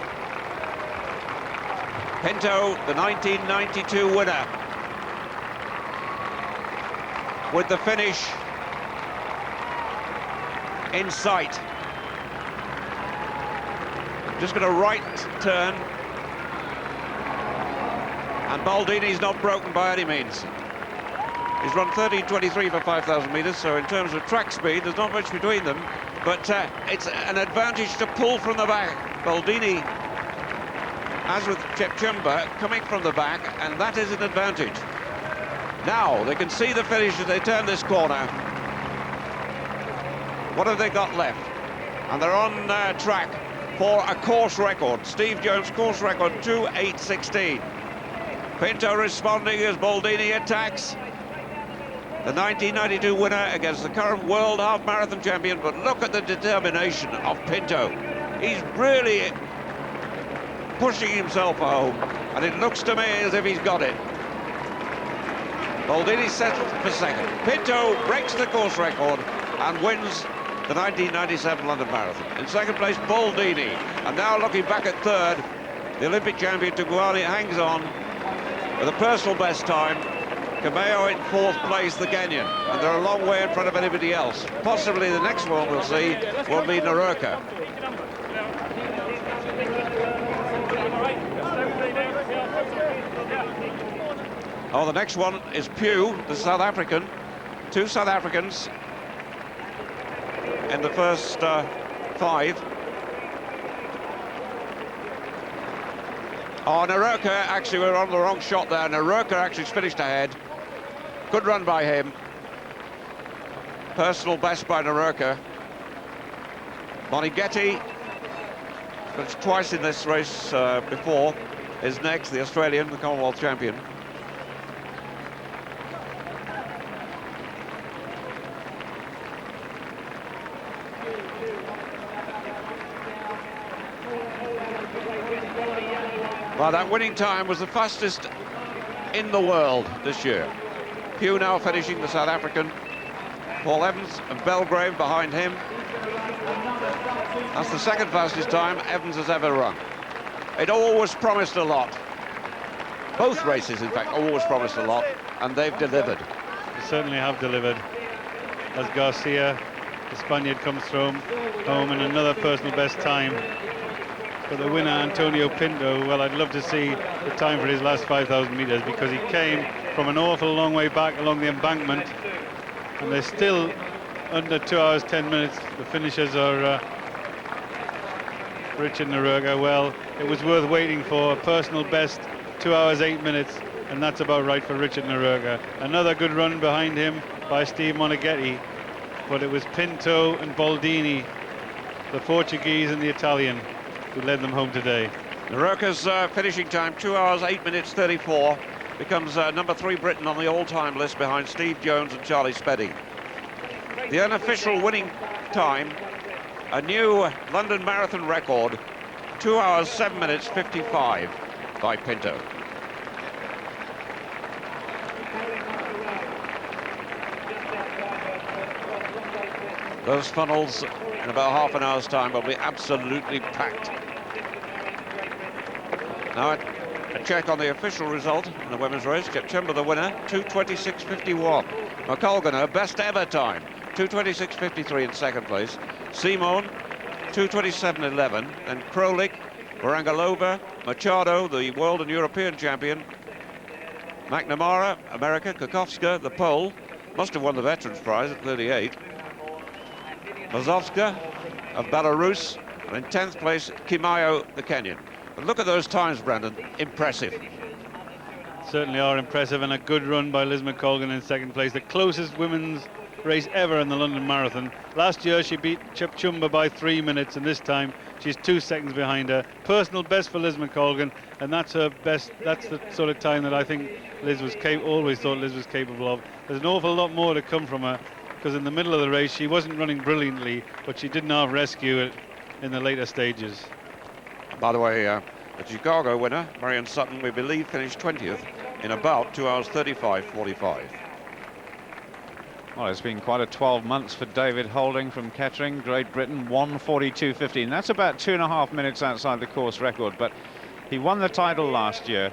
Pinto, the 1992 winner, with the finish in sight. Just got a right turn, and Baldini's not broken by any means. He's run 13:23 for 5,000 meters, so in terms of track speed, there's not much between them, but it's an advantage to pull from the back. Baldini, as with Chepchumba, coming from the back, and that is an advantage. Now, they can see the finish as they turn this corner. What have they got left? And they're on track for a course record. Steve Jones' course record, 2:8:16. Pinto responding as Baldini attacks. The 1992 winner against the current world half marathon champion, but look at the determination of Pinto. He's really pushing himself home, and it looks to me as if he's got it. Baldini settled for second. Pinto breaks the course record and wins the 1997 London Marathon. In second place, Baldini. And now looking back at third, the Olympic champion Tugwani hangs on with a personal best time. Cameo in fourth place, the Kenyan. And they're a long way in front of anybody else. Possibly the next one we'll see will be Naroka. Oh, the next one is Pugh, the South African. Two South Africans in the first 5. Oh, Naroka, actually, we're on the wrong shot there. Naroka actually finished ahead. Good run by him. Personal best by Naroka. Monighetti, finished twice in this race before, is next, the Australian, the Commonwealth champion. Well, that winning time was the fastest in the world this year. Pugh now finishing, the South African. Paul Evans and Belgrave behind him. That's the second fastest time Evans has ever run. It always promised a lot. Both races, in fact, always promised a lot, and they've delivered. They certainly have delivered. As Garcia, the Spaniard, comes home in another personal best time. For the winner, Antonio Pinto, well, I'd love to see the time for his last 5,000 metres, because he came from an awful long way back along the embankment, and they're still under 2 hours 10 minutes. The finishers are Richard Naruga. Well, it was worth waiting for. A personal best, 2 hours 8 minutes, and that's about right for Richard Naruga. Another good run behind him by Steve Moneghetti, but it was Pinto and Baldini, the Portuguese and the Italian, who led them home today. Naruga's finishing time, 2 hours 8 minutes 34, becomes number 3 Briton on the all-time list behind Steve Jones and Charlie Spedding. The unofficial winning time, a new London Marathon record, 2 hours 7 minutes 55 by Pinto. Those funnels in about half an hour's time will be absolutely packed. Now a check on the official result in the women's race. Chepchumba the winner, 2:26.51. McColgan, her best ever time, 2:26.53 in second place. Simon, 2:27.11. And Krolik, Varangalova, Machado, the world and European champion. McNamara, America, Kukovska, the Pole, must have won the Veterans Prize at 38. Mazovska of Belarus, and in 10th place, Kimayo, the Kenyan. But look at those times, Brendan, impressive. Certainly are impressive, and a good run by Liz McColgan in second place. The closest women's race ever in the London Marathon. Last year she beat Chepchumba by 3 minutes, and this time she's 2 seconds behind her. Personal best for Liz McColgan, and that's her best. That's the sort of time that I think Liz was always thought Liz was capable of. There's an awful lot more to come from her, because in the middle of the race she wasn't running brilliantly, but she didn't have rescue it in the later stages. By the way, the Chicago winner, Marion Sutton, we believe finished 20th in about 2 hours 35.45. Well, it's been quite a 12 months for David Holding from Kettering, Great Britain, 1:42.15. That's about 2.5 minutes outside the course record, but he won the title last year.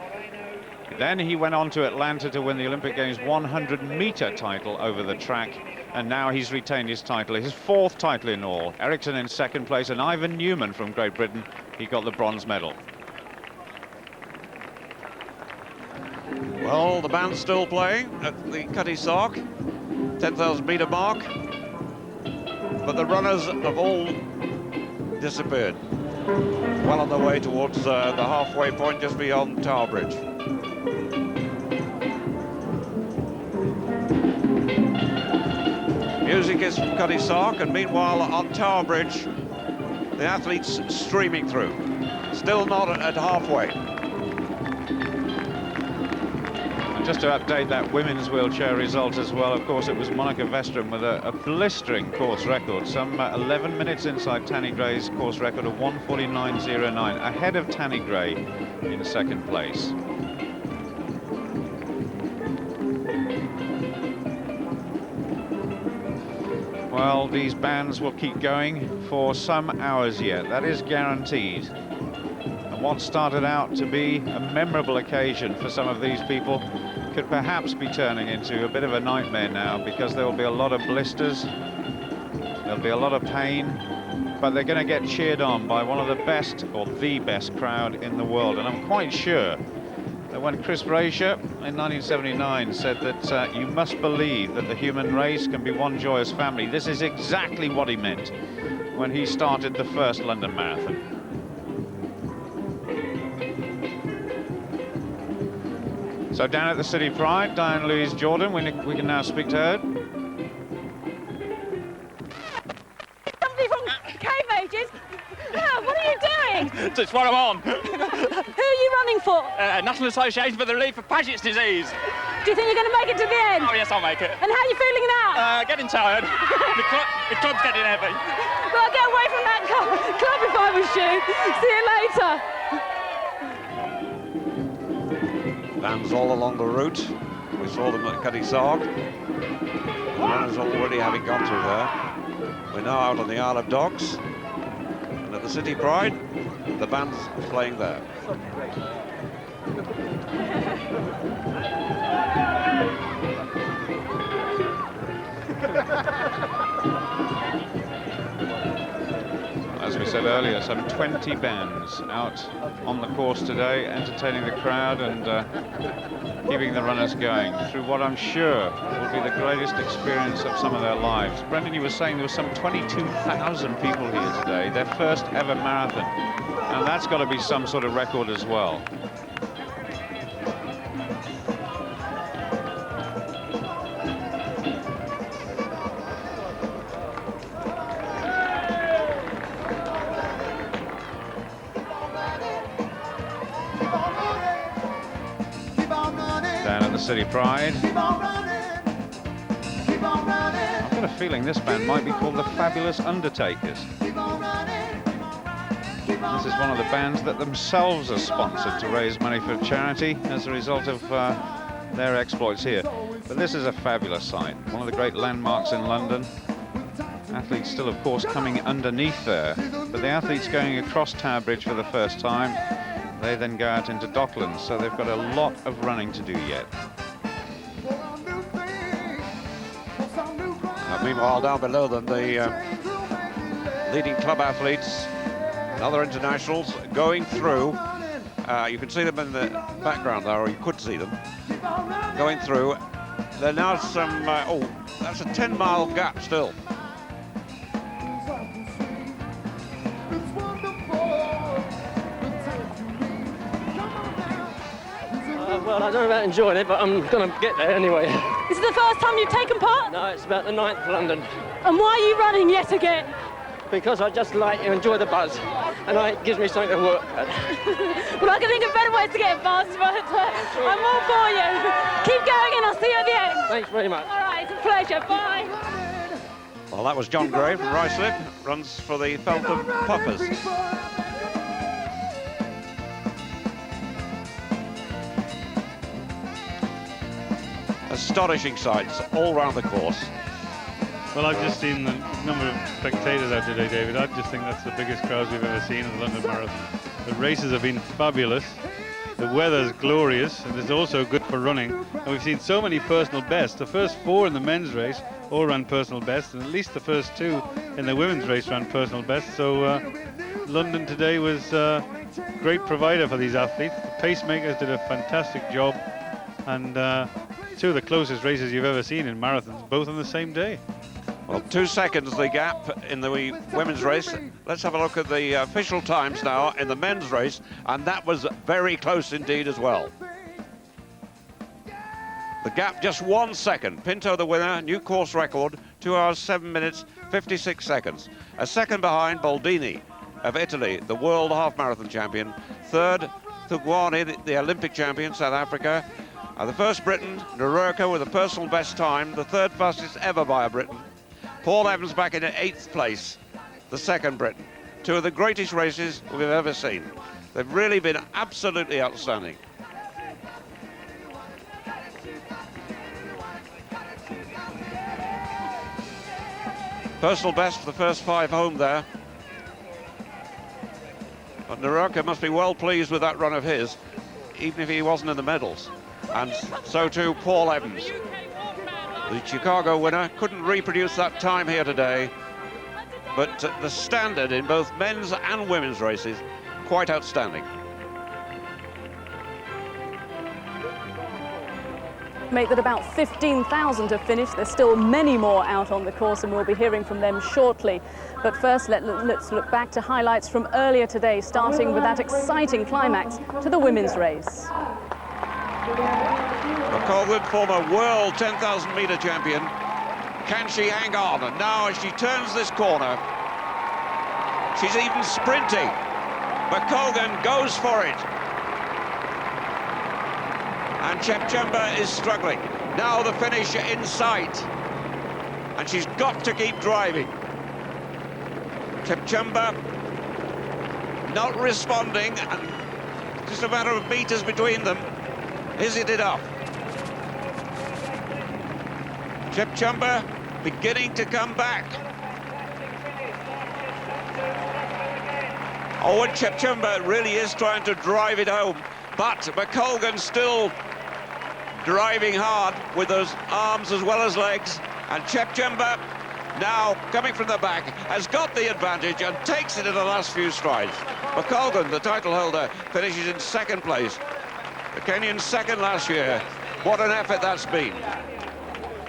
Then he went on to Atlanta to win the Olympic Games 100-meter title over the track, and now he's retained his title, his 4th title in all. Ericsson in second place, and Ivan Newman from Great Britain, he got the bronze medal. Well, the band's still playing at the Cutty Sark, 10,000 metre mark, but the runners have all disappeared. Well on their way towards the halfway point just beyond Tower Bridge. Music is from Cutty Sark, and meanwhile on Tower Bridge, the athletes streaming through. Still not at halfway. And just to update that women's wheelchair result as well, of course, it was Monica Westrom with a blistering course record, some 11 minutes inside Tanni Gray's course record of 1:49.09, ahead of Tanni Gray in second place. Well, these bands will keep going for some hours yet, that is guaranteed. And what started out to be a memorable occasion for some of these people could perhaps be turning into a bit of a nightmare now, because there will be a lot of blisters, there'll be a lot of pain, but they're going to get cheered on by one of the best, or the best crowd in the world. And I'm quite sure that when Chris Brazier in 1979 said that you must believe that the human race can be one joyous family, this is exactly what he meant when he started the first London Marathon. So down at the City Pride, Diane Louise Jordan, we can now speak to her. Somebody from Cambridge. What are you doing? That's what I'm on. Who are you running for? National Association for the Relief of Paget's Disease. Do you think you're going to make it to the end? Oh, yes, I'll make it. And how are you feeling now? Getting tired. the club's getting heavy. Well, I'll get away from that club if I was you. See you later. Bands all along the route. We saw them at Cuddy Sark. The runners already having gone through there. We're now out on the Isle of Dogs. And at the City Pride, the band's playing there. As we said earlier, some 20 bands out on the course today, entertaining the crowd and keeping the runners going through what I'm sure will be the greatest experience of some of their lives. Brendan, you were saying there were some 22,000 people here today, their first ever marathon, and that's got to be some sort of record as well. City Pride. I've got a feeling this band might be called the Fabulous Undertakers. This is one of the bands that themselves are sponsored to raise money for charity as a result of their exploits here. But this is a fabulous sight, one of the great landmarks in London. Athletes still, of course, coming underneath there, but the athletes going across Tower Bridge for the first time. They then go out into Docklands, so they've got a lot of running to do yet. Meanwhile, down below them, the leading club athletes and other internationals going through. You can see them in the background there, or you could see them going through. There are now some, oh, that's a 10-mile gap still. Well, I don't know about enjoying it, but I'm going to get there anyway. Is it the first time you've taken part? No, it's about the 9th London. And why are you running yet again? Because I just like to enjoy the buzz, and it gives me something to work at. Well, I can think of better ways to get buzzed, but I'm all for you. Keep going, and I'll see you at the end. Thanks very much. All right, it's a pleasure. Bye. Well, that was John Gray from Ruislip, runs for the Feltham Puffers. Astonishing sights all round the course. Well, I've just seen the number of spectators out today, David. I just think that's the biggest crowds we've ever seen in the London Marathon. The races have been fabulous. The weather's glorious, and it's also good for running. And we've seen so many personal bests. The first 4 in the men's race all ran personal bests, and at least the first 2 in the women's race ran personal bests. So London today was a great provider for these athletes. The pacemakers did a fantastic job, and 2 of the closest races you've ever seen in marathons, both on the same day. Well, 2 seconds the gap in the women's race. Let's have a look at the official times now in the men's race, and that was very close indeed as well. The gap just 1 second. Pinto the winner, new course record, 2 hours 7 minutes 56 seconds. A second behind Boldini of Italy, the world half marathon champion. Third, Thugwani, the Olympic champion, South Africa. The first Briton, Nerurka, with a personal best time, the 3rd fastest ever by a Briton. Paul Evans back in 8th place, the 2nd Briton. 2 of the greatest races we've ever seen. They've really been absolutely outstanding. Personal best for the first 5 home there. But Nerurka must be well pleased with that run of his, even if he wasn't in the medals. And so too Paul Evans. The Chicago winner couldn't reproduce that time here today, but the standard in both men's and women's races, quite outstanding. Make that about 15,000 have finished. There's still many more out on the course, and we'll be hearing from them shortly. But first, let's look back to highlights from earlier today, starting with that exciting climax to the women's race. McColgan, former world 10,000 metre champion. Can she hang on? And now as she turns this corner, she's even sprinting. McColgan goes for it. And Chepchumba is struggling. Now the finish in sight. And she's got to keep driving. Chepchumba not responding, and just a matter of meters between them. Is it enough? Chepchumba beginning to come back. Oh, and Chepchumba really is trying to drive it home, but McColgan still driving hard with those arms as well as legs, and Chepchumba now coming from the back has got the advantage and takes it in the last few strides. McColgan, the title holder, finishes in second place. The Kenyan second last year. What an effort that's been.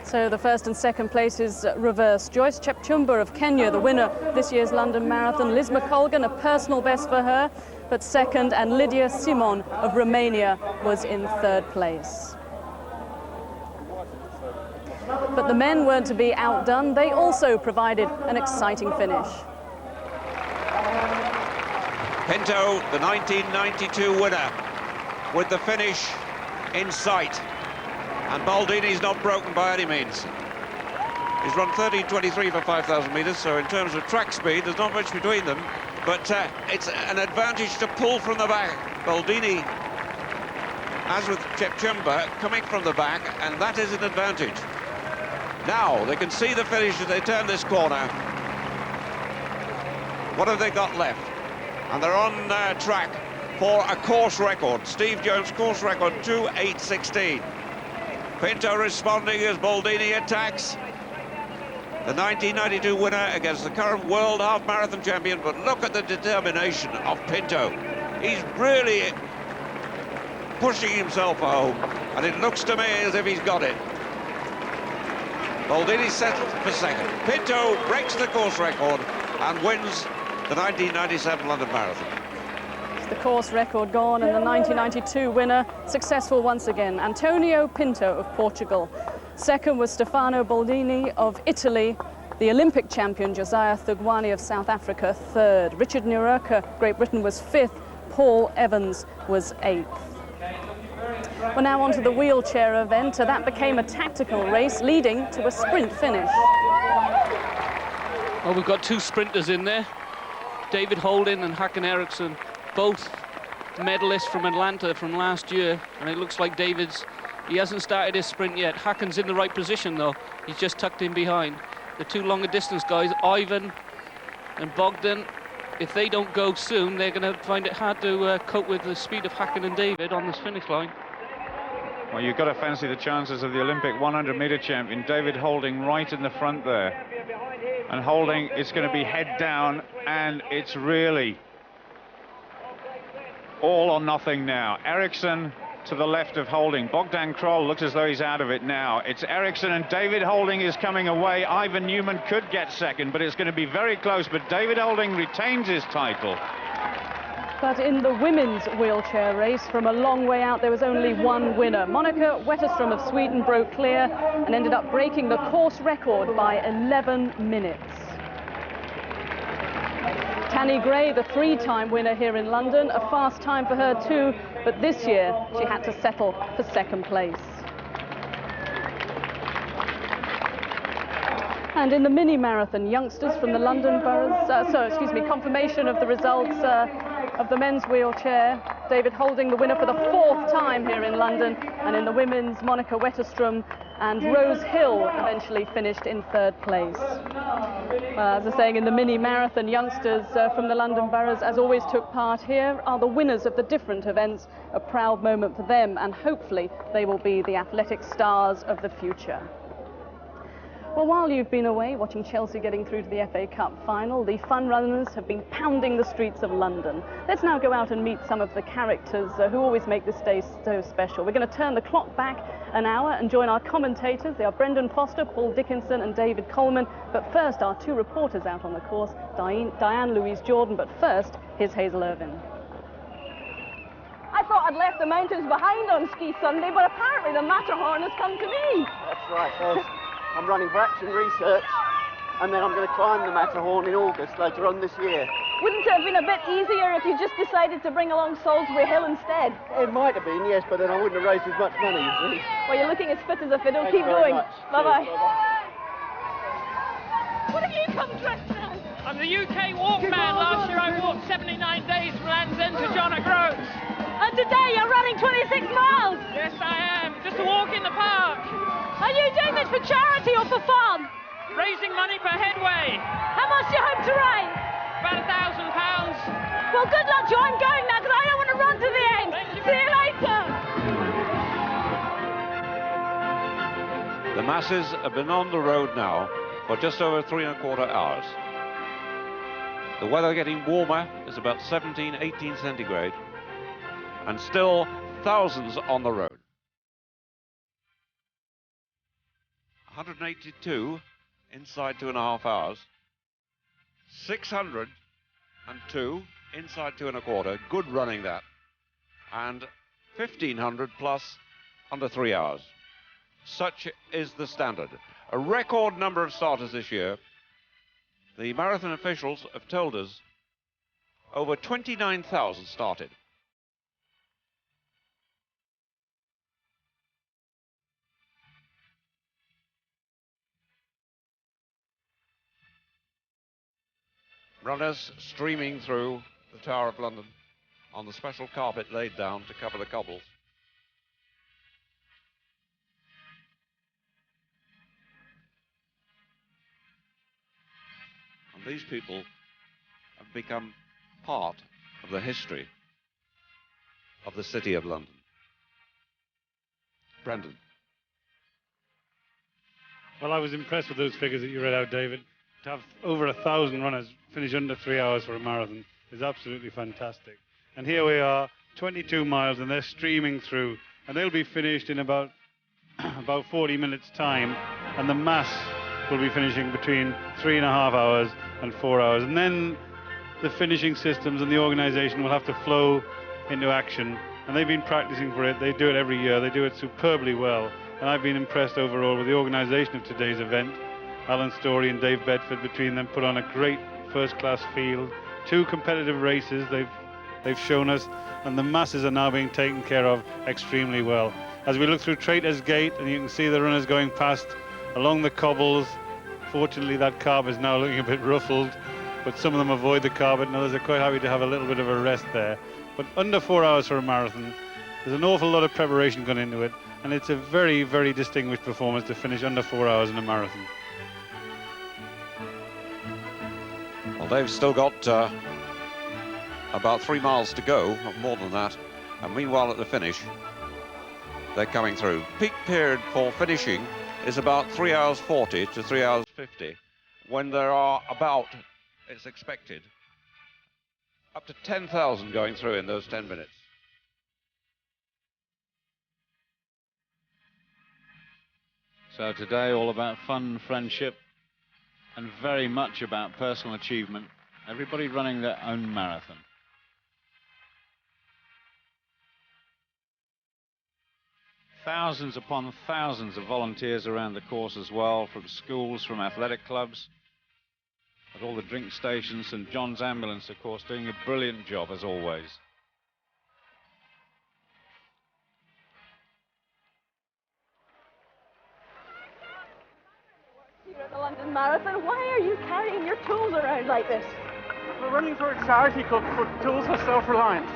So the first and second places reversed. Joyce Chepchumba of Kenya, the winner this year's London Marathon. Liz McColgan, a personal best for her, but second, and Lydia Simon of Romania was in third place. But the men weren't to be outdone. They also provided an exciting finish. Pinto, the 1992 winner, with the finish in sight. And Baldini's not broken by any means. He's run 13:23 for 5,000 metres, so in terms of track speed, there's not much between them. But it's an advantage to pull from the back. Baldini, as with Chepchumba, coming from the back, and that is an advantage. Now, they can see the finish as they turn this corner. What have they got left? And they're on track for a course record. Steve Jones' course record, 2:8:16. Pinto responding as Baldini attacks. The 1992 winner against the current world half-marathon champion, but look at the determination of Pinto. He's really pushing himself home, and it looks to me as if he's got it. Baldini settled for second. Pinto breaks the course record and wins the 1997 London Marathon. The course record gone, and the 1992 winner successful once again. Antonio Pinto of Portugal. Second was Stefano Baldini of Italy. The Olympic champion Josiah Thugwani of South Africa, third. Richard Nururka, Great Britain, was fifth. Paul Evans was eighth. We're now on to the wheelchair event. That became a tactical race leading to a sprint finish. Well, we've got two sprinters in there. David Holding and Håkan Eriksson, both medalists from Atlanta from last year, and it looks like he hasn't started his sprint yet. Håkan's in the right position though. He's just tucked in behind. The two longer distance guys, Ivan and Bogdan, if they don't go soon, they're going to find it hard to cope with the speed of Håkan and David on this finish line. Well, you've got to fancy the chances of the Olympic 100-metre champion, David Holding, right in the front there. And Holding is going to be head down, and it's really all or nothing now. Eriksson to the left of Holding. Bogdan Kroll looks as though he's out of it now. It's Eriksson, and David Holding is coming away. Ivan Newman could get second, but it's going to be very close. But David Holding retains his title. But in the women's wheelchair race, from a long way out, there was only one winner. Monica Wetterström of Sweden broke clear and ended up breaking the course record by 11 minutes. Tanni Gray, the three-time winner here in London, a fast time for her too, but this year she had to settle for second place. And in the mini-marathon, youngsters from the London boroughs, confirmation of the results of the men's wheelchair. David Holding, the winner for the fourth time here in London, and in the women's, Monica Wetterström and Rose Hill eventually finished in third place. As I was saying, in the mini-marathon, youngsters from the London boroughs, as always, took part. Here are the winners of the different events, a proud moment for them, and hopefully they will be the athletic stars of the future. Well, while you've been away watching Chelsea getting through to the FA Cup final, the fun runners have been pounding the streets of London. Let's now go out and meet some of the characters who always make this day so special. We're going to turn the clock back an hour and join our commentators. They are Brendan Foster, Paul Dickinson and David Coleman. But first, our two reporters out on the course, Diane Louise Jordan. But first, here's Hazel Irvine. I thought I'd left the mountains behind on Ski Sunday, but apparently the Matterhorn has come to me. That's right. I'm running for Action Research, and then I'm going to climb the Matterhorn in August later on this year. Wouldn't it have been a bit easier if you just decided to bring along Salisbury Hill instead? It might have been, yes, but then I wouldn't have raised as much money, you see. Well, you're looking as fit as a fiddle. Thank Keep you very going. much. Bye-bye. Cheers, What have you come dressed as? I'm the UK Walkman. Last year I walked 79 days from Land's End to John O'Groats. And But today you're running 26 miles. Yes, I am. Just a walk in the park. Are you doing this for charity or for fun? Raising money for Headway. How much do you hope to raise? About £1,000. Well, good luck to you. I'm going now because I don't want to run to the end. See you later. The masses have been on the road now for just over 3¼ hours. The weather getting warmer is about 17, 18 centigrade, and still thousands on the road. 182 inside 2½ hours. 602 inside 2¼ good running that, and 1,500 plus under 3 hours. Such is the standard. A record number of starters this year. The marathon officials have told us over 29,000 started. Runners streaming through the Tower of London on the special carpet laid down to cover the cobbles. And these people have become part of the history of the City of London. Brendan. Well, I was impressed with those figures that you read out, David. To have over 1,000 runners finish under 3 hours for a marathon is absolutely fantastic. And here we are, 22 miles, and they're streaming through, and they'll be finished in about 40 minutes' time, and the mass will be finishing between 3½ hours and 4 hours. And then the finishing systems and the organisation will have to flow into action, and they've been practicing for it. They do it every year. They do it superbly well, and I've been impressed overall with the organisation of today's event. Alan Storey and Dave Bedford, between them, put on a great first-class field. 2 competitive races they've shown us, and the masses are now being taken care of extremely well. As we look through Traitors Gate, and you can see the runners going past along the cobbles. Fortunately, that carpet is now looking a bit ruffled, but some of them avoid the carpet, and others are quite happy to have a little bit of a rest there. But under 4 hours for a marathon, there's an awful lot of preparation gone into it, and it's a very, very distinguished performance to finish under 4 hours in a marathon. Well, they've still got about 3 miles to go, not more than that. And meanwhile, at the finish, they're coming through. Peak period for finishing is about 3 hours 40 to 3 hours 50, when there are about, it's expected, up to 10,000 going through in those 10 minutes. So today, all about fun, friendship, and very much about personal achievement. Everybody running their own marathon. Thousands upon thousands of volunteers around the course as well, from schools, from athletic clubs, at all the drink stations. St John's Ambulance, of course, doing a brilliant job as always. Here at the London Marathon, why are you carrying your tools around like this? We're running for a charity called Tools for Self-Reliance,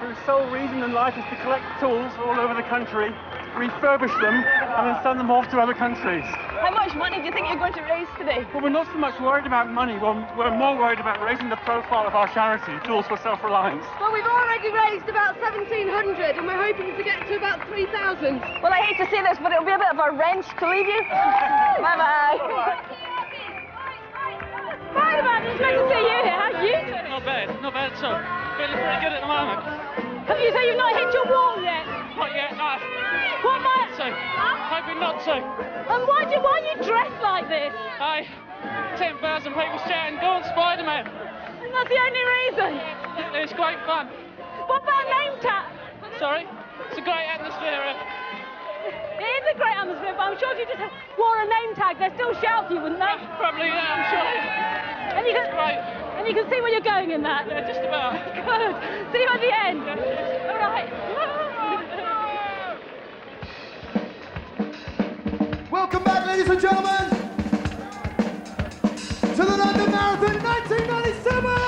whose sole reason in life is to collect tools all over the country, refurbish them, and then send them off to other countries. How much money do you think you're going to raise today? Well, we're not so much worried about money, we're more worried about raising the profile of our charity, Tools for Self-Reliance. Well, we've already raised about 1,700 and we're hoping to get to about 3,000. Well, I hate to say this, but it'll be a bit of a wrench to leave you. Bye-bye. Hi, man, it's nice to see you here. How are you? Not bad, so feeling pretty good at the moment. Have you said you've not hit your wall yet? Not yet, no. What, Matt? So, hoping not to. And why are you dressed like this? 10,000 people shouting, "Go on, Spider-Man!" And that's the only reason? It's great fun. What about name tag? Sorry? It's a great atmosphere. It is a great atmosphere, but I'm sure if you just wore a name tag, they'd still shout for you, wouldn't they? Probably, yeah, I'm sure. And you can, great. And you can see where you're going in that? Yeah, just about. Good. See you at the end. All right. Welcome back, ladies and gentlemen, to the London Marathon 1997!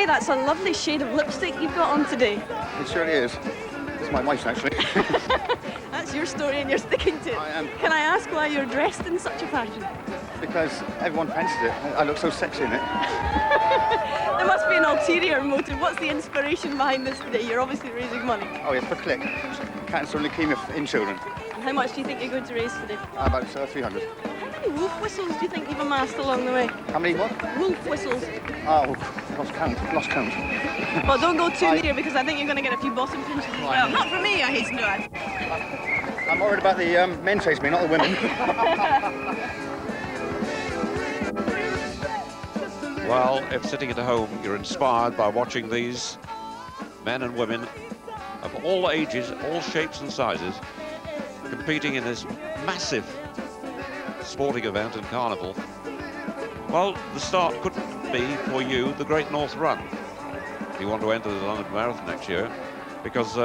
that's a lovely shade of lipstick you've got on today. It surely is. It's my wife's, actually. That's your story and you're sticking to it. I am. Can I ask why you're dressed in such a fashion? Because everyone fancies it. I look so sexy in it. There must be an ulterior motive. What's the inspiration behind this today? You're obviously raising money. Oh, yes, for Click. Cancer and leukemia in children. And how much do you think you're going to raise today? About 300. How many wolf whistles do you think you've amassed along the way? How many what? Wolf whistles. Oh, lost count. Well, don't go too near because I think you're going to get a few bottom pinches as well. Not for me, I hasten to add. I'm worried about the men chasing me, not the women. Well, if sitting at home you're inspired by watching these men and women of all ages, all shapes and sizes, competing in this massive sporting event and carnival, well, the start could be for you the Great North Run if you want to enter the London Marathon next year, because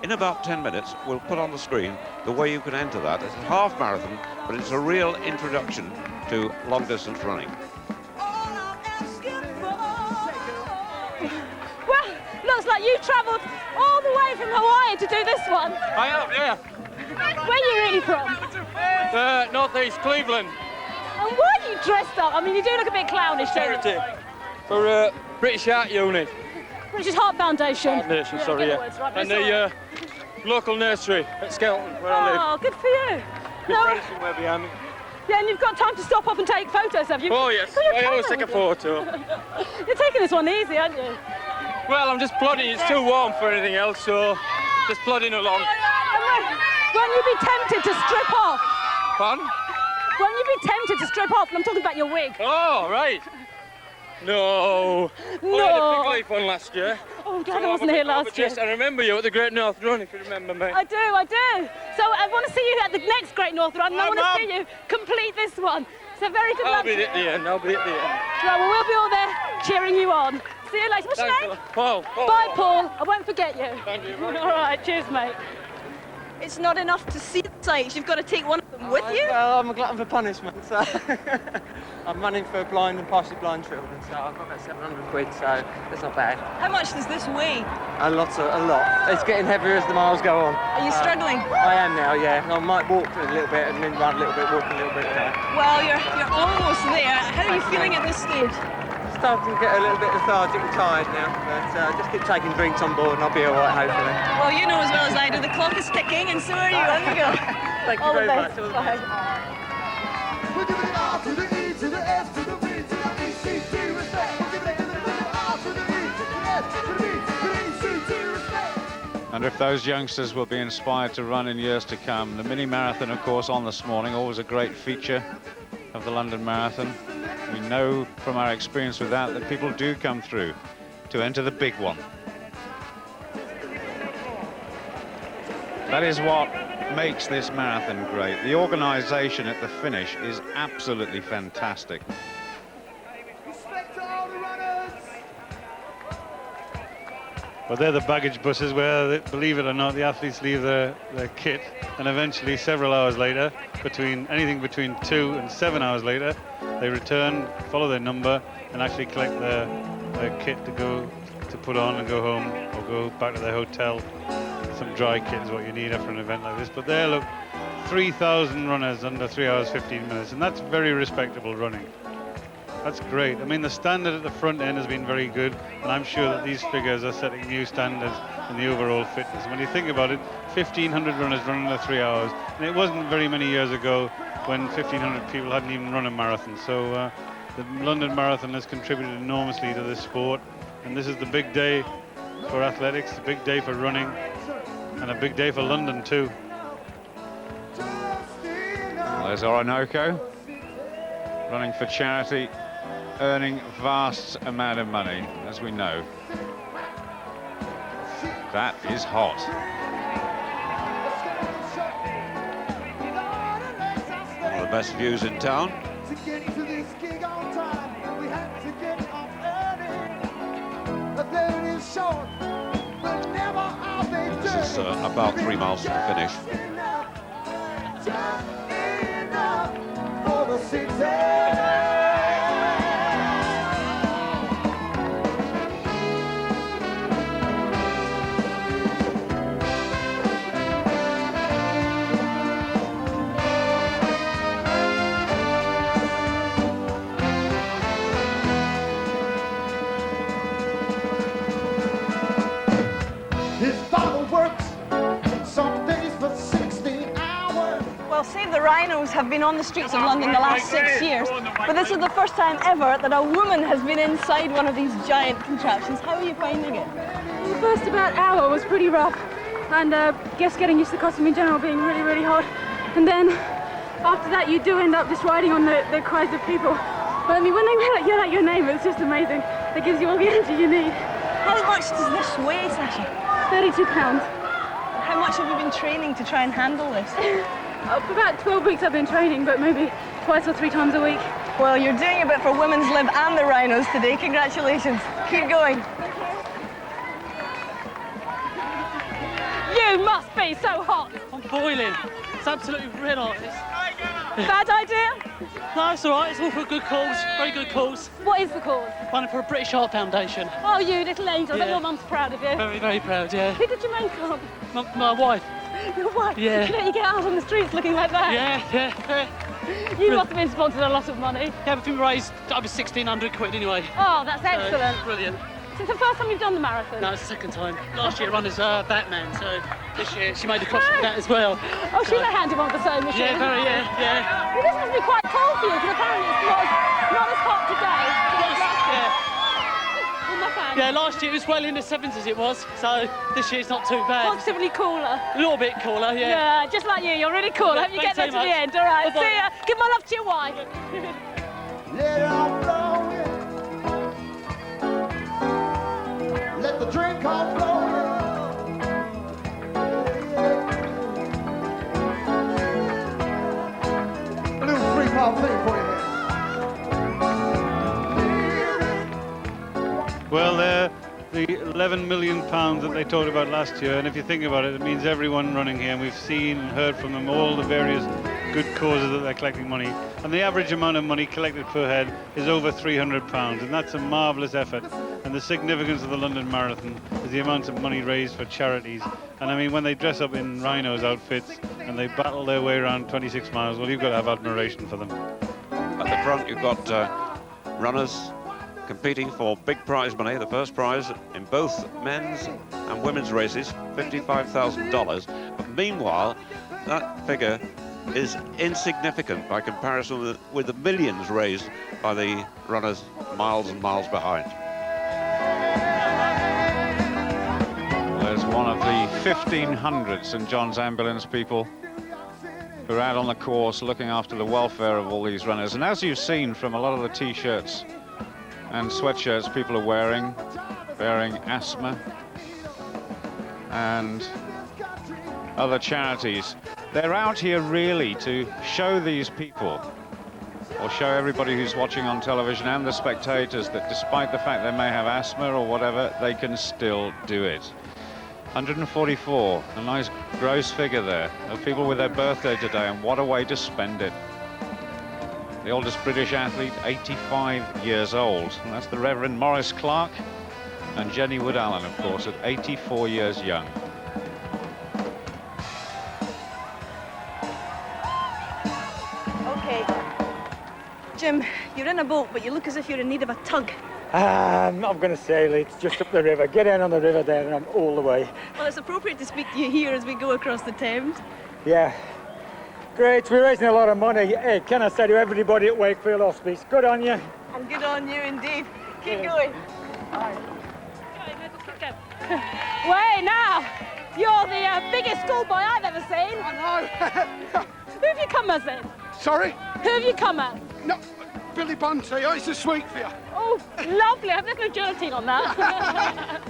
in about 10 minutes we'll put on the screen the way you can enter that. It's a half marathon, but it's a real introduction to long distance running. Well, looks like you travelled all the way from Hawaii to do this one. I am, yeah. Where are you really from? Northeast Cleveland. And why are you dressed up? I mean, you do look a bit clownish, don't you? Charity. For British Heart Unit. British Heart Foundation. Foundation, sorry, yeah. Words, right, And the local nursery at Skelton, where I live. Oh, good for you. Good friends somewhere behind me. Yeah, and you've got time to stop up and take photos, have you? Oh, yes. I always take a photo. You're taking this one easy, aren't you? Well, I'm just plodding. It's too warm for anything else, so just plodding along. Won't you be tempted to strip off? Pardon? Won't you be tempted to strip off? And I'm talking about your wig. Oh, right. No. No. I had a big leaf on last year. Oh, God, I wasn't here last year. I remember you at the Great North Run, if you remember me. I do. So I want to see you at the next Great North Run, and I want to see you complete this one. So very good luck. I'll be at the end. Right, well, we'll be all there cheering you on. See you later. What's your name? Paul. Bye, Paul. I won't forget you. Thank you. All right, cheers, mate. It's not enough to see the sights. You've got to take one of them with you. Well, I'm a glutton for punishment, so I'm running for blind and partially blind children, so I've got about 700 quid, so that's not bad. How much does this weigh? A lot. It's getting heavier as the miles go on. Are you struggling? I am now, yeah. I might walk a little bit and then run a little bit, walk a little bit. Well, you're almost there. How are you feeling at this stage? Starting to get a little bit lethargic and tired now, but just keep taking drinks on board and I'll be all right, hopefully. Well, you know as well as I do, the clock is ticking and so are you. On you go. Thank you very much. Bye. We're giving it all to the E, to the S, to the B, to the E, C, T, respect. We're giving it all to the E, to the S, to the B, to the E, C, T, respect. And if those youngsters will be inspired to run in years to come, the mini marathon, of course, on this morning, always a great feature of the London Marathon. We know from our experience with that people do come through to enter the big one. That is what makes this marathon great. The organisation at the finish is absolutely fantastic. Respect to all the runners. Well, they're the baggage buses where, believe it or not, the athletes leave their kit, and eventually, several hours later, anything between 2 and 7 hours later, they return, follow their number, and actually collect their kit to put on and go home or go back to their hotel. Some dry kit is what you need after an event like this. But there, look, 3,000 runners under 3 hours 15 minutes, and that's very respectable running. That's great. I mean, the standard at the front end has been very good, and I'm sure that these figures are setting new standards in the overall fitness. And when you think about it, 1,500 runners run under 3 hours, and it wasn't very many years ago when 1,500 people hadn't even run a marathon. So the London Marathon has contributed enormously to this sport, and this is the big day for athletics, the big day for running, and a big day for London too. Well, there's Orinoco running for charity, earning vast amount of money, as we know. That is hot. One of the best views in town. To get to this gig on time, we had to get off early. The day is short, but never are they dirty. This is about 3 miles to the finish. Enough for the city. rhinos have been on the streets of London the last 6 years, but this is the first time ever that a woman has been inside one of these giant contraptions. How are you finding it? The first about hour was pretty rough, and guess getting used to the costume in general being really, really hot. And then after that, you do end up just riding on the cries of people. But I mean, when they yell out your name, it's just amazing. It gives you all the energy you need. How much does this weigh, Sasha? 32 pounds. How much have you been training to try and handle this? For about 12 weeks I've been training, but maybe twice or 3 times a week. Well, you're doing a bit for Women's Lib and the Rhinos today. Congratulations. Keep going. You must be so hot. I'm boiling. It's absolutely red hot. Bad idea? No, it's all right. It's all for a good cause. Very good cause. What is the cause? Running for a British Heart Foundation. Oh, you little angel. I bet Yeah. your mum's proud of you. Very, very proud, yeah. Who did you make up? My wife. Your wife? Yeah. Did you get out on the streets looking like that? Yeah. You must have been sponsored a lot of money. Yeah, we've been raised over 1,600 quid anyway. Oh, that's excellent. Brilliant. So it's the first time you've done the marathon? No, it's the second time. Last year I run as Batman, so this year she made the cross with that as well. Oh, she's a handy one for sewing machine. Yeah, very, yeah. Well, this must be quite cold for you, because apparently it's not as hot today. Yeah, last year it was well in the 70s it was, so this year's not too bad. Possibly cooler. A little bit cooler, yeah. Yeah, just like you. You're really cool. I hope you get there to the end. All right, Bye-bye. see ya. Give my love to your wife. Let it all blow in. Let the drink all flow in. A little free-pop thing for you. Well, the 11 million pounds that they talked about last year, and if you think about it, it means everyone running here, and we've seen and heard from them all the various good causes that they're collecting money, and the average amount of money collected per head is over 300 pounds, and that's a marvellous effort. And the significance of the London Marathon is the amount of money raised for charities. And I mean, when they dress up in rhinos outfits and they battle their way around 26 miles, well, you've got to have admiration for them. At the front, you've got runners competing for big prize money. The first prize in both men's and women's races, $55,000. But meanwhile, that figure is insignificant by comparison with the millions raised by the runners miles and miles behind. There's one of the 1,500 St John's Ambulance people who are out on the course looking after the welfare of all these runners. And as you've seen from a lot of the T-shirts and sweatshirts people are wearing, bearing asthma and other charities, they're out here really to show these people, or show everybody who's watching on television and the spectators, that despite the fact they may have asthma or whatever, they can still do it. 144, a nice gross figure there of people with their birthday today, and what a way to spend it. The oldest British athlete, 85 years old, and that's the Reverend Maurice Clark, and Jenny Wood Allen, of course, at 84 years young. Okay. Jim, you're in a boat, but you look as if you're in need of a tug. I'm going to sail. It's just up the river. Get in on the river there and I'm all the way. Well, it's appropriate to speak to you here as we go across the Thames. Yeah. Great, we're raising a lot of money. Hey, can I say to everybody at Wakefield Hospice, good on you. And good on you indeed. Keep going. Wait, now, you're the biggest schoolboy I've ever seen. I know. Who have you come as then? Sorry? Who have you come as? No, Billy Bunty. Oh, it's a sweet for you. Oh, lovely. I've no gelatine on that.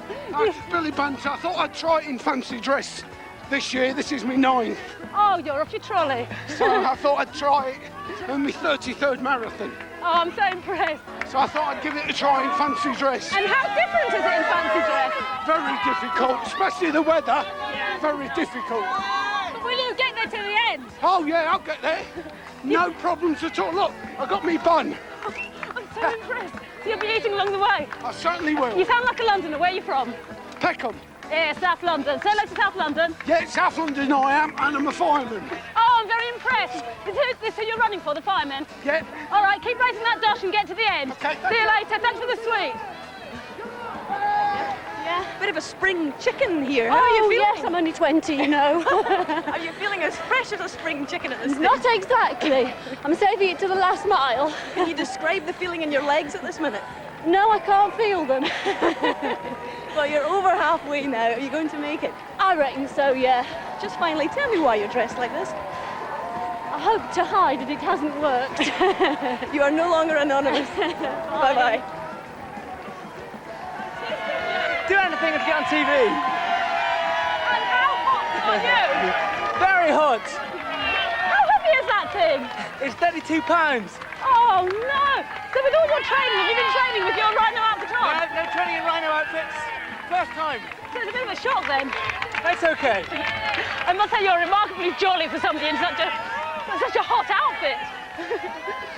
Billy Bunty, I thought I'd try it in fancy dress this year. This is me 9th. Oh, you're off your trolley. So I thought I'd try it in my 33rd marathon. Oh, I'm so impressed. So I thought I'd give it a try in fancy dress. And how different is it in fancy dress? Very difficult, especially the weather. Very difficult. But will you get there to the end? Oh yeah, I'll get there. No problems at all. Look, I got me bun. I'm so impressed. So you'll be eating along the way? I certainly will. You sound like a Londoner. Where are you from? Peckham. Yeah, South London. Say hello to South London. Yeah, South London I am, and I'm a fireman. Oh, I'm very impressed. Is this who you're running for, the firemen? Yeah. All right, keep racing that dash and get to the end. Okay, See you later. Thanks for the sweet. Yeah. Bit of a spring chicken here. How are you feeling? Yes, I'm only 20, you know. Are you feeling as fresh as a spring chicken at this stage? Not exactly. I'm saving it to the last mile. Can you describe the feeling in your legs at this minute? No, I can't feel them. Well, you're over halfway now. Are you going to make it? I reckon so, yeah. Just finally, tell me why you're dressed like this. I hope to hide that it hasn't worked. You are no longer anonymous. Bye-bye. Do anything to get on TV. And how hot are you? Very hot. How heavy is that thing? It's 32 pounds. Oh, no. So with all your training, have you been training with your rhino outfit on? No training in rhino outfits. First time. So it's a bit of a shock then. That's okay. I must say you're remarkably jolly for somebody in such a hot outfit.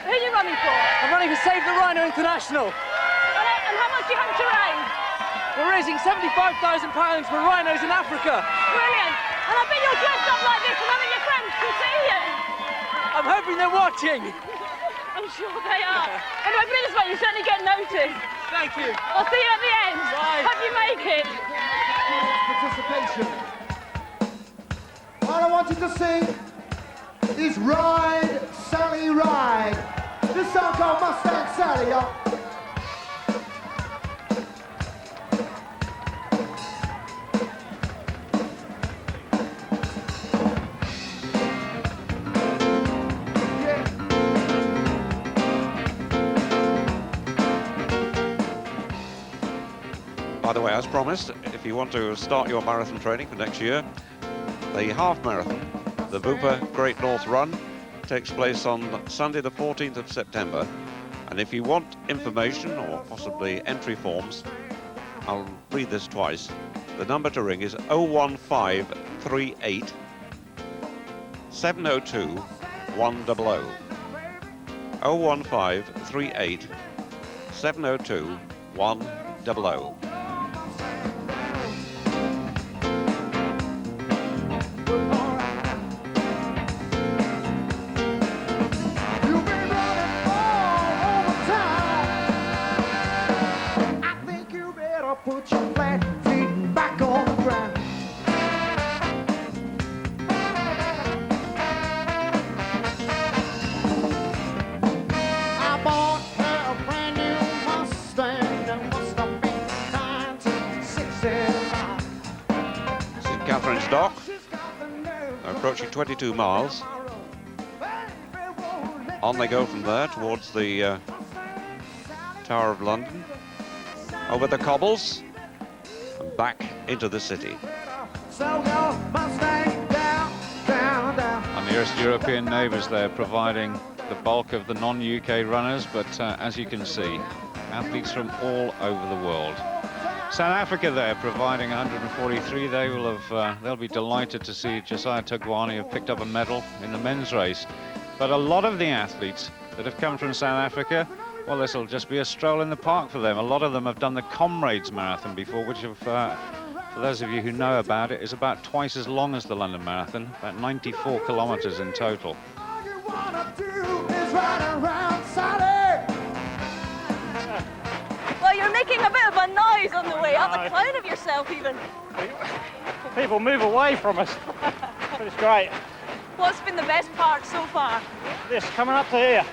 Who are you running for? I'm running for Save the Rhino International. And how much do you hope to raise? We're raising £75,000 for rhinos in Africa. Brilliant. And I bet you're dressed up like this so none of your friends can see you. I'm hoping they're watching. I'm sure they are. Anyway, put it this way, you certainly get noticed. Thank you. I'll see you at the end. Bye. Hope you make it. Participation. All I want you to sing is Ride, Sally, Ride. This song called Mustang Sally, y'all. By the way, as promised, if you want to start your marathon training for next year, the half marathon, the Bupa Great North Run, takes place on Sunday the 14th of September. And if you want information or possibly entry forms, I'll read this twice. The number to ring is 01538 702 100. 01538 702 100. Put your flat feet back on the ground. I bought her a brand new Mustang that must have been 1969. This is Catherine's Dock, approaching 22 miles. On they go from there towards the Tower of London, over the cobbles and back into the city. Our nearest European neighbours there providing the bulk of the non-UK runners, but as you can see, athletes from all over the world. South Africa there providing 143. They'll be delighted to see Josiah Tugwani have picked up a medal in the men's race. But a lot of the athletes that have come from South Africa, well, this will just be a stroll in the park for them. A lot of them have done the Comrades Marathon before, which, for those of you who know about it, is about twice as long as the London Marathon, about 94 kilometres in total. Well, you're making a bit of a noise on the way up, a clown of yourself even. People move away from us, but it's great. What's been the best part so far? This, coming up to here.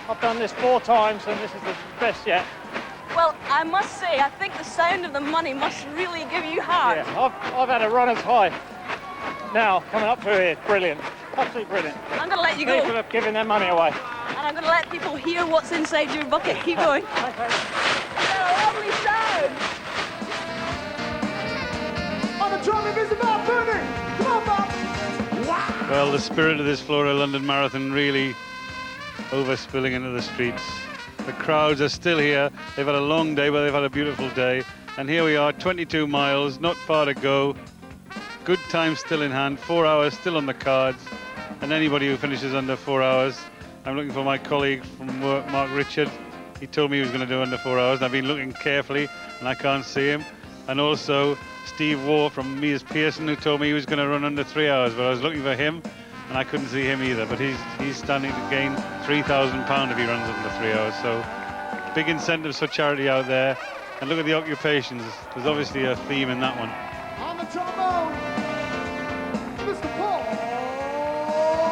I've done this 4 times and this is the best yet. Well, I must say, I think the sound of the money must really give you heart. Yeah, I've had a runner's high. Now, coming up through here, brilliant. Absolutely brilliant. I'm going to let you go. People are giving their money away. And I'm going to let people hear what's inside your bucket. Keep going. Okay. What a lovely sound. On the drum, it is about burning. Come on, Bob. Wow. Well, the spirit of this Florida London Marathon really overspilling into the streets. The crowds are still here. They've had a long day, but they've had a beautiful day. And here we are, 22 miles, not far to go. Good time still in hand, 4 hours still on the cards. And anybody who finishes under 4 hours, I'm looking for my colleague from work, Mark Richard. He told me he was going to do under 4 hours, and I've been looking carefully, and I can't see him. And also Steve Waugh from Mears Pearson, who told me he was going to run under 3 hours, but I was looking for him, and I couldn't see him either. But he's standing to gain £3,000 if he runs under 3 hours. So big incentives for charity out there. And look at the occupations. There's obviously a theme in that one. On the trombone, Mr. Paul.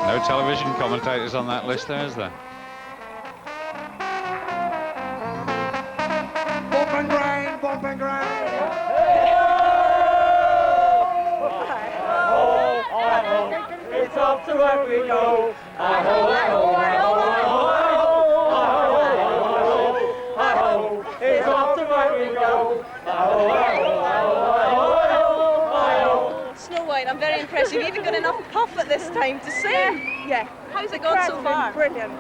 No television commentators on that list there, is there? Bump and grind, bump and grind. It's off to where we go. It's off to where we go. Snow White, I'm very impressed. You've even got enough puff at this time to sing. Yeah. How's it gone so far? Brilliant.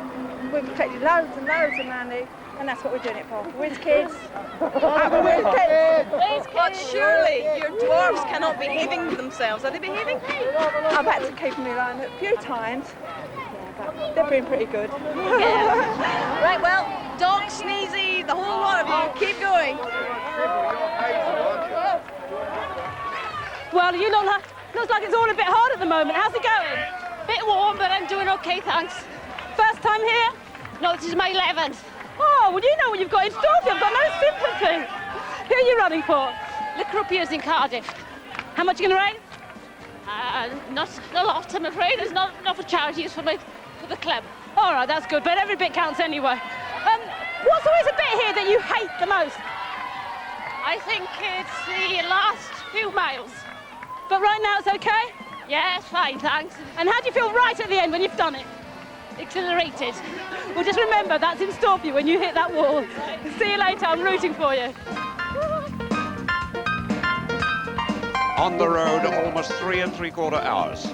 We've protected loads and loads of money, and that's what we're doing it for. Wins kids. Wins kids. But surely your dwarves cannot be behaving themselves. Are they behaving? I've had to keep them around a few times. But they've been pretty good. Yeah. Right, well, Doc, Sneezy, the whole lot of you, keep going. Well, you looks like it's all a bit hard at the moment. How's it going? Bit warm, but I'm doing okay, thanks. First time here? No, this is my 11th. Oh, well, you know what you've got in store. You've got no sympathy. Who are you running for? The croupiers in Cardiff. How much are you going to raise? Not a lot, I'm afraid. There's not enough for charities for the club. All right, that's good, but every bit counts anyway. What's always a bit here that you hate the most? I think it's the last few miles. But right now it's okay? Yeah, it's fine, thanks. And how do you feel right at the end when you've done it? Exhilarated. Well, just remember, that's in store for you when you hit that wall. See you later, I'm rooting for you. On the road, almost 3 3/4 hours.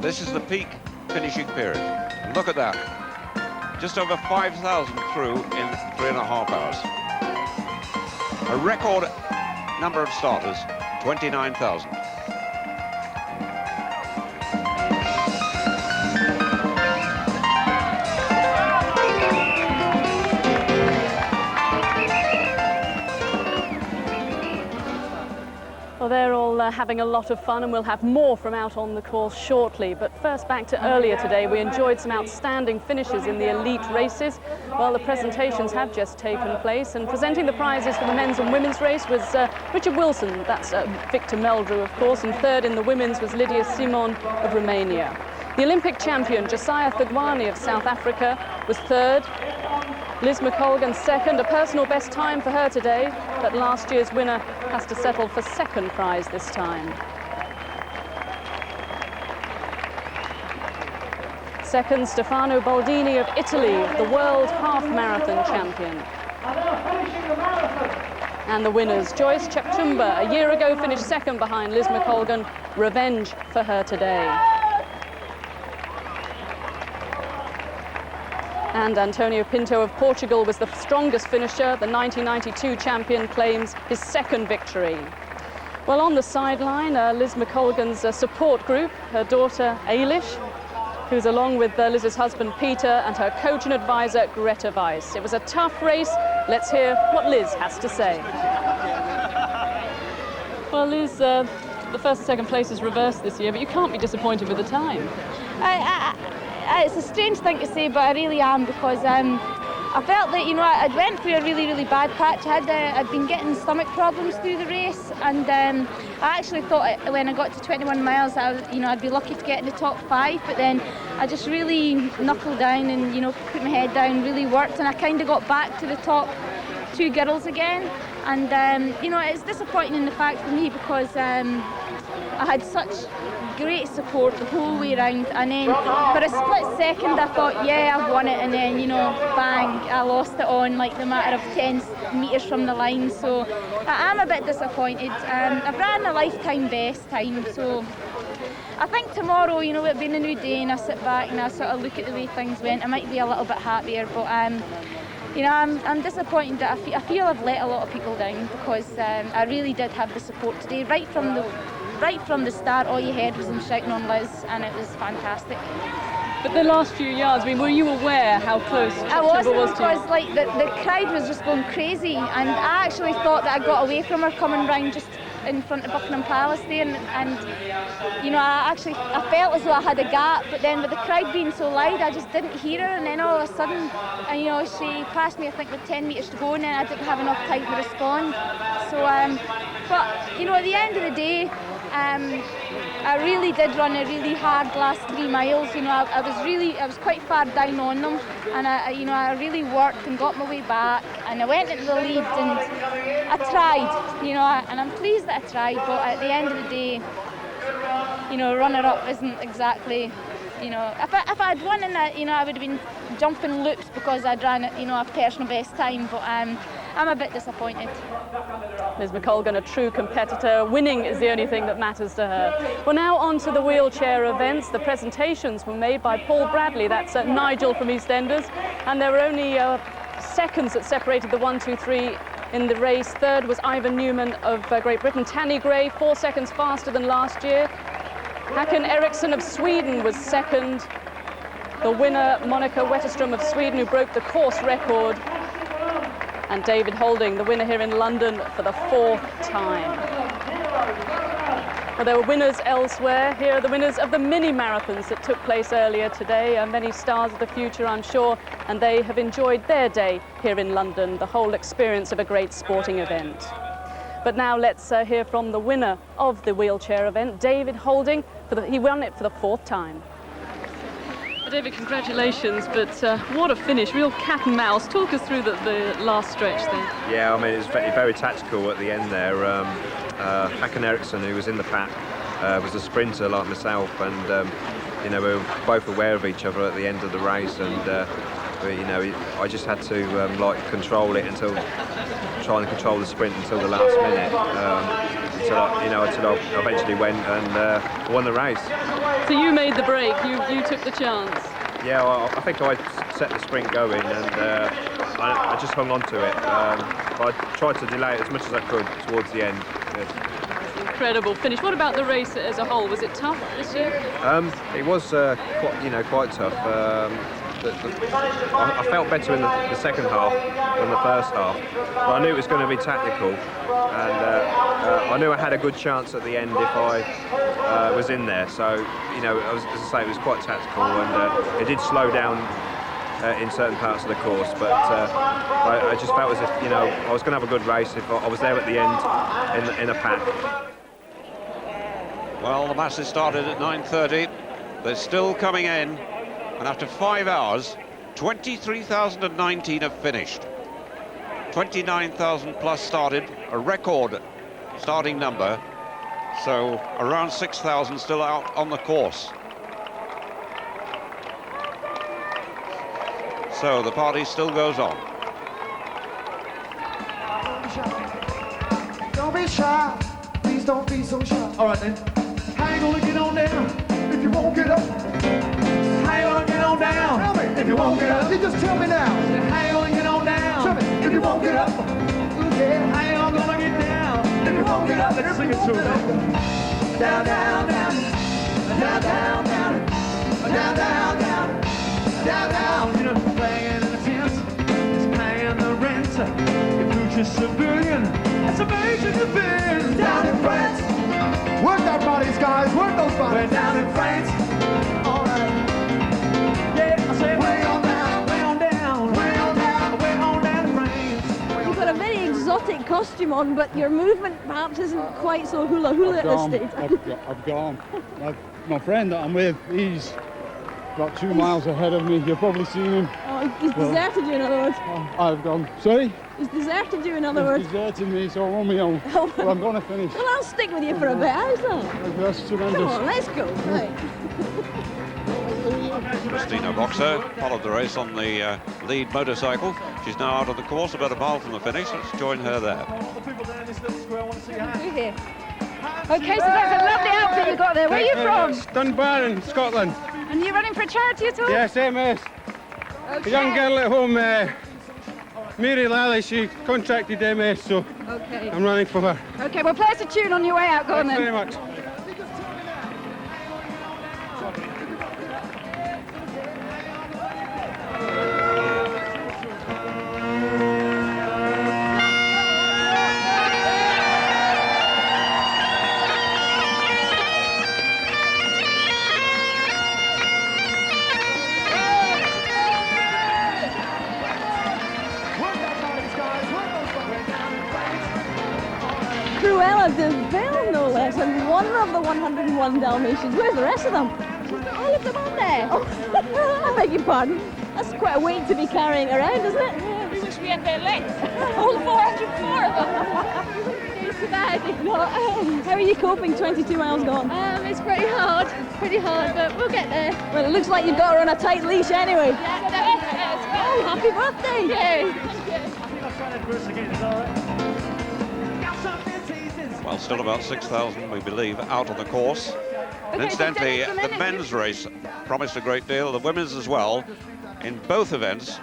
This is the peak finishing period. And look at that. Just over 5,000 through in 3.5 hours. A record number of starters, 29,000. Well, they're all having a lot of fun, and we'll have more from out on the course shortly. But first, back to earlier today, we enjoyed some outstanding finishes in the elite races. Well, the presentations have just taken place, and presenting the prizes for the men's and women's race was Richard Wilson, that's Victor Meldrew, of course, and third in the women's was Lydia Simon of Romania. The Olympic champion, Josiah Thugwani of South Africa, was third. Liz McColgan second, a personal best time for her today, but last year's winner has to settle for second prize this time. Second, Stefano Baldini of Italy, the world half-marathon champion. And the winners, Joyce Chepchumba, a year ago finished second behind Liz McColgan. Revenge for her today. And Antonio Pinto of Portugal was the strongest finisher. The 1992 champion claims his second victory. Well, on the sideline, Liz McColgan's support group, her daughter Ailish, who's along with Liz's husband Peter and her coach and advisor Greta Weiss. It was a tough race. Let's hear what Liz has to say. Well, Liz, the first and second place is reversed this year, but you can't be disappointed with the time. It's a strange thing to say, but I really am, because I felt that, I'd went through a really, really bad patch. I'd been getting stomach problems through the race, and I actually thought when I got to 21 miles, I'd be lucky to get in the top 5, but then I just really knuckled down and, put my head down, really worked, and I kind of got back to the top 2 girls again. And, it's disappointing in the fact for me, because I had such great support the whole way around, and then for a split second I thought, yeah, I've won it, and then bang, I lost it on like the matter of 10 metres from the line. So I am a bit disappointed. I've ran a lifetime best time, so I think tomorrow, it'll be a new day, and I sit back and I sort of look at the way things went. I might be a little bit happier, but I'm disappointed that I feel I've let a lot of people down, because I really did have the support today. Right from the start, all you heard was them shouting on Liz, and it was fantastic. But the last few yards, were you aware how close I wasn't, was to you? because the crowd was just going crazy, and I actually thought that I got away from her coming round just in front of Buckingham Palace there, and you know, I felt as though I had a gap, but then with the crowd being so loud, I just didn't hear her, and then all of a sudden, you know, she passed me, I think, with 10 metres to go, and then I didn't have enough time to respond. So, but you know, at the end of the day, I really did run a really hard last 3 miles. You know, I was quite far down on them, and I really worked and got my way back, and I went into the lead, and I tried, you know, and I'm pleased that I tried. But at the end of the day, you know, runner-up isn't exactly, you know, if I'd won in that, you know, I would have been jumping loops because I'd ran, you know, a personal best time. But I'm a bit disappointed. Ms. McColgan, a true competitor. Winning is the only thing that matters to her. Well, now on to the wheelchair events. The presentations were made by Paul Bradley. That's Nigel from EastEnders. And there were only seconds that separated the 1, 2, 3 in the race. Third was Ivan Newman of Great Britain. Tanni Gray, 4 seconds faster than last year. Håkan Eriksson of Sweden was second. The winner, Monica Wetterström of Sweden, who broke the course record. And David Holding, the winner here in London for the 4th time. Well, there were winners elsewhere. Here are the winners of the mini marathons that took place earlier today. Many stars of the future, I'm sure, and they have enjoyed their day here in London, the whole experience of a great sporting event. But now let's hear from the winner of the wheelchair event, David Holding. He won it for the 4th time. David, congratulations, but what a finish, real cat and mouse. Talk us through the last stretch there. Yeah, I mean, it was very tactical at the end there. Håkan Eriksson, who was in the pack, was a sprinter like myself, and you know, we were both aware of each other at the end of the race, and you know, I just had to like control it try and control the sprint until the last minute. Until I eventually went and won the race. So you made the break, you took the chance. Yeah, well, I think I set the sprint going, and I just hung on to it. I tried to delay it as much as I could towards the end. Yes. Incredible finish. What about the race as a whole? Was it tough this year? It was quite tough. I felt better in the second half than the first half, but I knew it was going to be tactical, and I knew I had a good chance at the end if I was in there. So, you know, as I say, it was quite tactical, and it did slow down in certain parts of the course, but I just felt as if, you know, I was going to have a good race if I was there at the end in a pack. Well, the masses started at 9:30. They're still coming in. And after 5 hours, 23,019 have finished. 29,000 plus started, a record starting number. So around 6,000 still out on the course. So the party still goes on. Don't be shy, please don't be so shy. All right then. How you gonna get on down if you won't get up? How you gonna get on down? Tell me if you won't get up. You just tell me now. How you gonna get on down? Tell me if you won't get up. Yeah. How you gonna get down if you won't get up? Let's sing it to them. Down, down, down, down, down, down, down, down, down, down, down. You know, playing in the tent, it's paying the rent. If you're just a civilian, it's amazing to be down in France. Work our bodies, guys. Work those bodies. We're down in France. All right. Yeah, I say way on down, way on down, way on down, way on down in France. You've got a very exotic costume on, but your movement perhaps isn't quite so hula at this stage. I've gone. My friend that I'm with, he's about 2 miles ahead of me. You've probably seen him. Oh, he's deserted you, in other words. I've gone. Sorry? He's deserted you, in other words. He's deserted me, so I'm on my own. Well, I'm going to finish. Well, I'll stick with you for a bit, how's that? That's tremendous. Come on, let's go. Right. Christina Boxer followed the race on the lead motorcycle. She's now out of the course, about a mile from the finish. Let's join her there. Through here. Okay, so that's a lovely outfit you got there. Where are you from? Dunbar, Scotland. And you running for a charity at all? Yes, MS. Okay. A young girl at home, Mary Lally, she contracted MS, so okay. I'm running for her. Okay, well, play us a tune on your way out. Go on then. Thanks very much. Anna DeVille, no less, and one of the 101 Dalmatians. Where's the rest of them? She's got all of them on there. Oh, I beg your pardon. That's quite a weight to be carrying around, isn't it? Yeah, we wish we had their legs. All 404 of them. It's too bad. How are you coping 22 miles gone? It's pretty hard, but we'll get there. Well, it looks like you've got her on a tight leash anyway. Yeah, definitely. Oh, happy birthday! Well, still about 6,000, we believe, out on the course. And incidentally, the men's race promised a great deal, the women's as well. In both events,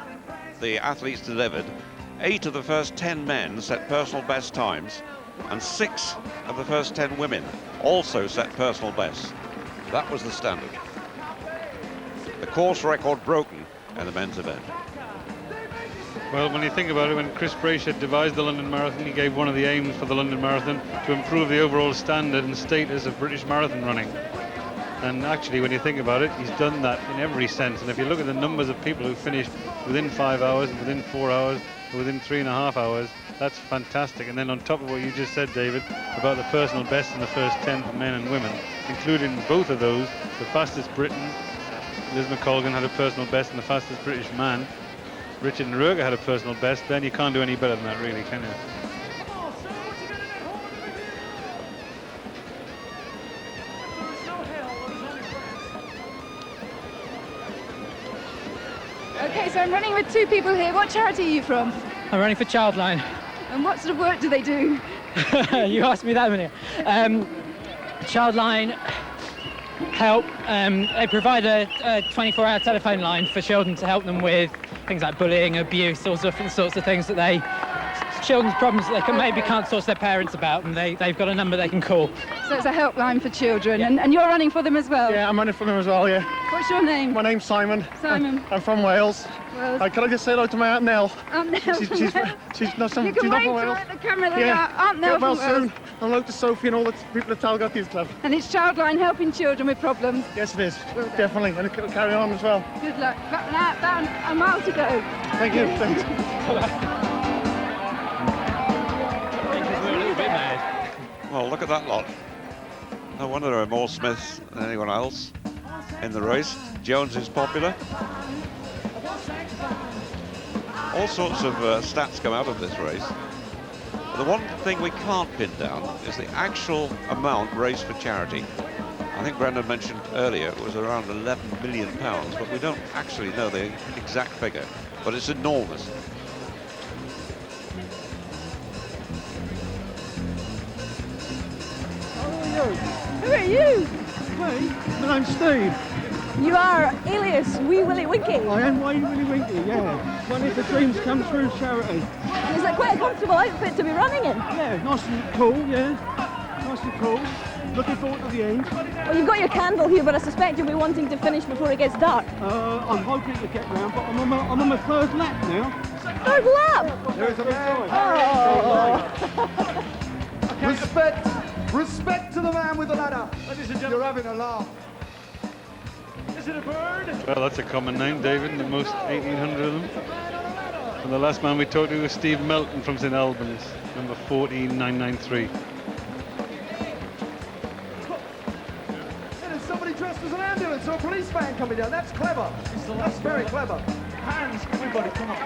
the athletes delivered. 8 of the first 10 men set personal best times, and 6 of the first 10 women also set personal bests. That was the standard. The course record broken in the men's event. Well, when you think about it, when Chris Brayshaw devised the London Marathon, he gave one of the aims for the London Marathon to improve the overall standard and status of British marathon running. And actually, when you think about it, he's done that in every sense. And if you look at the numbers of people who finished within 5 hours, and within 4 hours, and within 3.5 hours, that's fantastic. And then on top of what you just said, David, about the personal best in the first 10 for men and women, including both of those, the fastest Briton, Liz McColgan, had a personal best, and the fastest British man, Richard Nruga, had a personal best. Then you can't do any better than that, really, can you? Okay, so I'm running with 2 people here. What charity are you from? I'm running for Childline. And what sort of work do they do? You asked me that a minute. Childline help. They provide a 24-hour telephone line for children to help them with things like bullying, abuse, all different sorts of things that children's problems that they maybe can't talk to their parents about, and they've got a number they can call. So it's a helpline for children, and you're running for them as well? Yeah, I'm running for them as well, yeah. What's your name? My name's Simon. Simon. I'm from Wales. Can I just say hello to my Aunt Nell? Aunt Nell. She's not from You can wave to her at the camera that Aunt Nell well from Wales. soon. Hello to Sophie and all the people at Talgot Youth Club. And it's Childline helping children with problems? Yes, it is. Definitely. And it'll carry on as well. Good luck. About a mile to go. Thank you. Thanks. Well, look at that lot. No wonder there are more Smiths than anyone else in the race. Jones is popular. All sorts of stats come out of this race. But the one thing we can't pin down is the actual amount raised for charity. I think Brendan mentioned earlier it was around £11 million, but we don't actually know the exact figure. But it's enormous. Who are you? Me? My name's Steve. You are alias Wee Willie Winky. I am Wee Willie Winky, yeah. One of the dreams come true charity. Is it quite a comfortable outfit to be running in? Yeah, nice and cool, yeah. Nice and cool. Looking forward to the end. Well, you've got your candle here, but I suspect you'll be wanting to finish before it gets dark. I'm hoping to get round, but I'm on my 3rd lap now. 3rd lap? There is a bit Respect to the man with the ladder. You're having a laugh. Is it a bird? Well, that's a common name, David, the most 1,800 of them. And the last man we talked to was Steve Melton from St Albans, number 14993. There's somebody dressed as an ambulance or a police van coming down. That's clever. That's very clever. Hands, everybody, come on.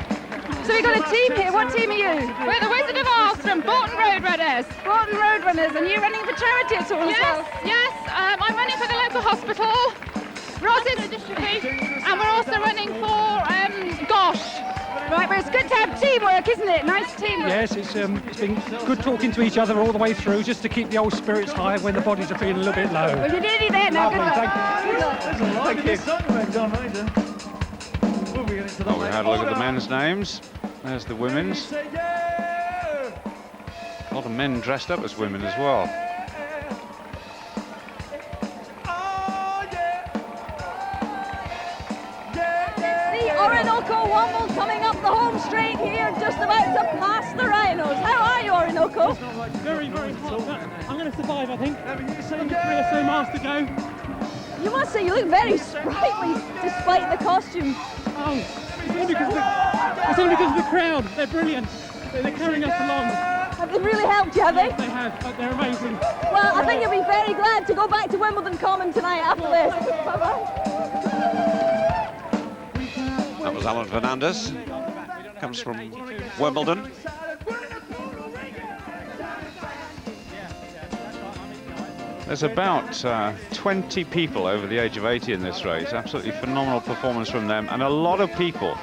So we've got a team here. What team are you? We're the Wizard of Oz from Bolton Road Runners. Bolton Road Runners, and you're running for charity at all as well? Yes, I'm running for the local hospital, Rosses Dystrophy, and we're also running for Gosh. Right, but it's good to have teamwork, isn't it? Nice teamwork. Yes, it's been good talking to each other all the way through, just to keep the old spirits high when the bodies are feeling a little bit low. Well, you're nearly there now. Good luck. Thank you. Oh, we had a look at the men's names. There's the women's. A lot of men dressed up as women as well. The Orinoco Womble coming up the home straight here, just about to pass the Rhinos. How are you, Orinoco? Very, very hot. I'm going to survive, I think. 3 or so miles to go. You must say you look very sprightly despite the costume. Oh, it's only because of the crowd. They're brilliant. They're carrying us along. Have they really helped you, have they? They have, but they're amazing. Well, I think you'll be very glad to go back to Wimbledon Common tonight after this. Bye-bye. That was Alan Fernandez. Comes from Wimbledon. There's about 20 people over the age of 80 in this race. Absolutely phenomenal performance from them, and a lot of people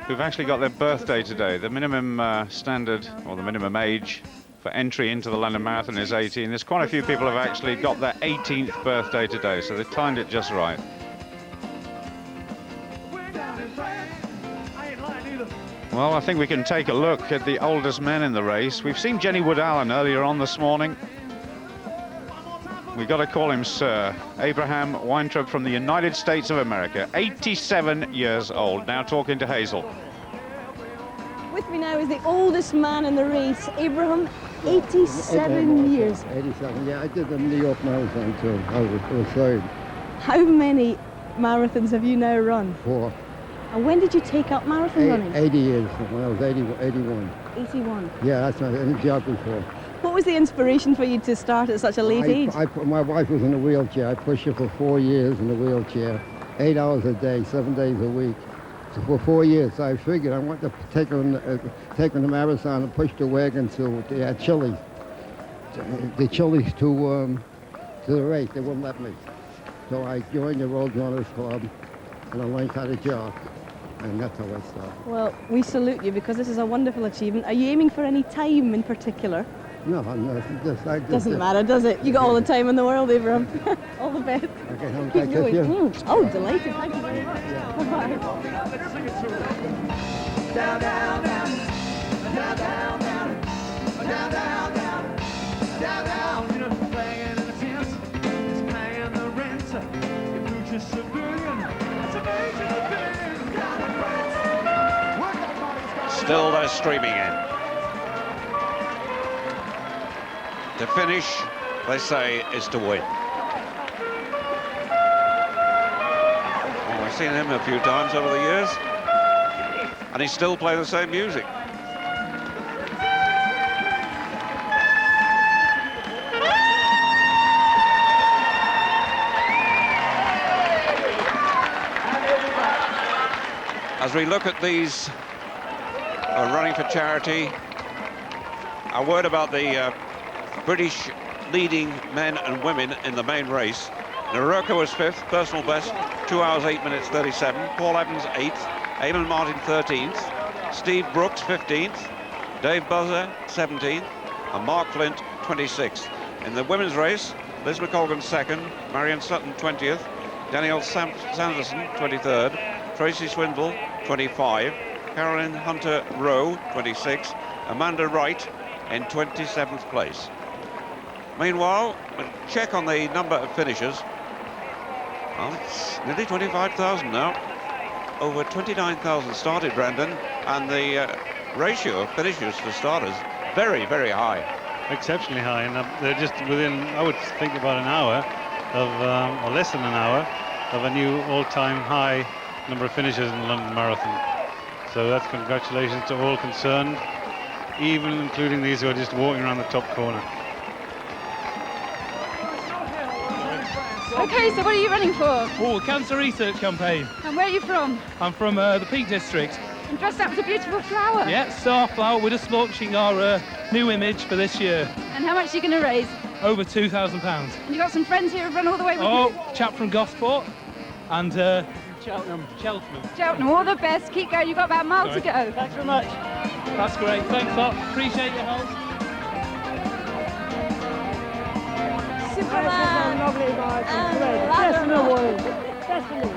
who've actually got their birthday today. The minimum standard, or the minimum age for entry into the London Marathon is 18. There's quite a few people who've actually got their 18th birthday today, so they've timed it just right. Well, I think we can take a look at the oldest men in the race. We've seen Jenny Wood-Allen earlier on this morning. We've got to call him Sir. Abraham Weintraub from the United States of America, 87 years old, now talking to Hazel. With me now is the oldest man in the race, Abraham, 87 years. 87, yeah, I did the New York Marathon too. I was third. How many marathons have you now run? 4. And when did you take up marathon running? 80 years, when I was 81. 81. Yeah, that's my job before. What was the inspiration for you to start at such a late age? My wife was in a wheelchair. I pushed her for 4 years in a wheelchair, 8 hours a day, 7 days a week. So for 4 years, I figured I wanted to take her on the marathon and push the wagon to Chile. The Chile's to the race. They wouldn't let me. So I joined the Road Runners Club, and I learned how to jog. And that's how I started. Well, we salute you because this is a wonderful achievement. Are you aiming for any time in particular? No, Doesn't matter, does it? You got all the time in the world, Abraham. All the best. Okay, Keep going. Oh, delighted. Thank you very much. Bye-bye. Down, down, down. Down, down, down. Down, down, down. Down, down. You know, playing in the tent, it's paying the rent. If you're just a billion, it's a major billion. Still they're streaming in. To finish, they say, is to win. Well, we've seen him a few times over the years, and he's still playing the same music. As we look at these running for charity, a word about the British leading men and women in the main race. Naroka was 5th, personal best, 2 hours 8 minutes 37. Paul Evans 8th, Eamon Martin 13th, Steve Brooks 15th, Dave Buzzer 17th, and Mark Flint 26th. In the women's race, Liz McColgan 2nd, Marion Sutton 20th, Danielle Sanderson 23rd, Tracy Swindle 25, Carolyn Hunter Rowe 26, Amanda Wright in 27th place. Meanwhile, a check on the number of finishers. Well, it's nearly 25,000 now. Over 29,000 started, Brandon, and the ratio of finishers to starters very, very high. Exceptionally high, and they're just within, I would think, about an hour of, or less than an hour, of a new all-time high number of finishers in the London Marathon. So that's congratulations to all concerned, even including these who are just walking around the top corner. Okay, so what are you running for? Oh, cancer research campaign. And where are you from? I'm from the Peak District. And dressed up as a beautiful flower. Yeah, starflower with a smoke, our new image for this year. And how much are you going to raise? Over £2,000. And you got some friends here who've run all the way with you? Oh, chap from Gosport and Cheltenham. Cheltenham, all the best. Keep going. You've got about a mile to go. Thanks very much. That's great. Thanks a lot. Appreciate your help. Superman. Lovely night. Definitely.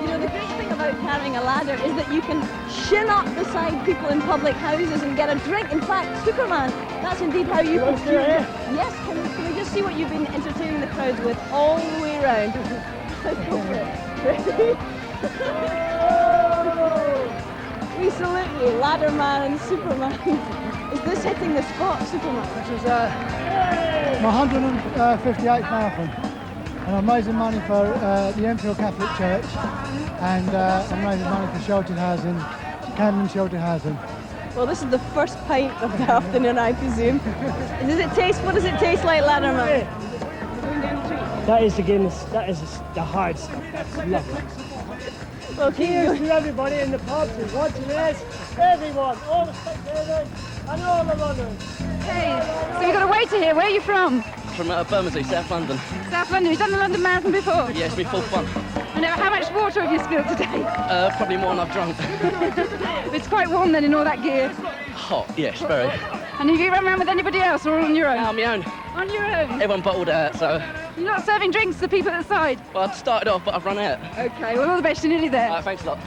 You know, the great thing about carrying a ladder is that you can shin up beside people in public houses and get a drink. In fact, Superman, that's indeed how you can do it. Yes, can we just see what you've been entertaining the crowds with all the way around? Let's go for it. Ready? We salute you, Ladderman and Superman. Is this hitting the spot, Superman? This is my 158th marathon, and I'm raising money for the Enfield Catholic Church, and I'm raising money for sheltered housing, Camden Sheltered Housing. Well, this is the first pint of the afternoon, I presume. What does it taste like, Ladderman? That is the Guinness. That is the hard stuff. That's lovely. Well, cheers to everybody in the pubs who's watching this. Everyone, all the spectators and all the runners. Hey, so you've got a waiter here. Where are you from? From Bermondsey, South London. South London. You've done the London Marathon before? Yeah, it's been full fun. And how much water have you spilled today? Probably more than I've drunk. It's quite warm then in all that gear. Hot, yes, very. And have you run around with anybody else or on your own? On my own. On your own? Everyone bottled out, so... You're not serving drinks to the people at the side? Well, I've started off, but I've run out. OK, well, all the best. You're nearly there. Thanks a lot.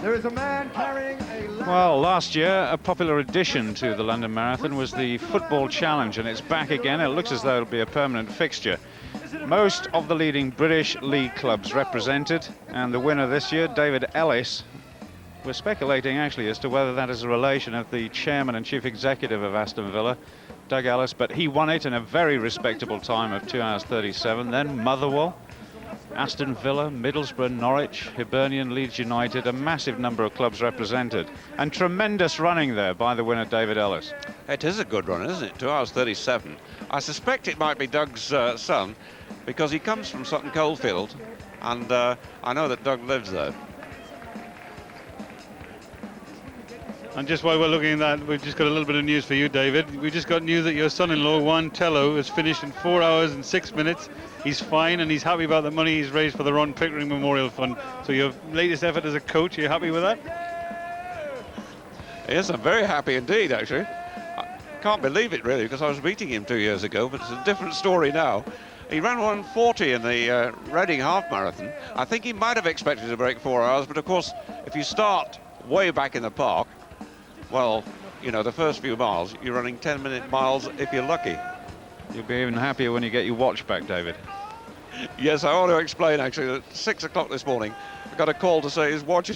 There is a man carrying a... Well, last year, a popular addition to the London Marathon was the Football Challenge, and it's back again. It looks as though it'll be a permanent fixture. Most of the leading British league clubs represented, and the winner this year, David Ellis. We're speculating actually as to whether that is a relation of the chairman and chief executive of Aston Villa, Doug Ellis, but he won it in a very respectable time of 2 hours 37. Then Motherwell, Aston Villa, Middlesbrough, Norwich, Hibernian, Leeds United, a massive number of clubs represented. And tremendous running there by the winner, David Ellis. It is a good run, isn't it? 2 hours 37. I suspect it might be Doug's son, because he comes from Sutton Coldfield, and I know that Doug lives there. And just while we're looking at that, we've just got a little bit of news for you, David. We just got news that your son-in-law, Juan Tello, has finished in 4 hours and 6 minutes. He's fine, and he's happy about the money he's raised for the Ron Pickering Memorial Fund. So your latest effort as a coach, are you happy with that? Yes, I'm very happy indeed, actually. I can't believe it, really, because I was meeting him 2 years ago, but it's a different story now. He ran 1:40 in the Reading Half Marathon. I think he might have expected to break 4 hours, but of course, if you start way back in the park, well, you know, the first few miles, you're running 10-minute miles if you're lucky. You'll be even happier when you get your watch back, David. Yes, I ought to explain, actually, that at 6 o'clock this morning, I got a call to say his watch,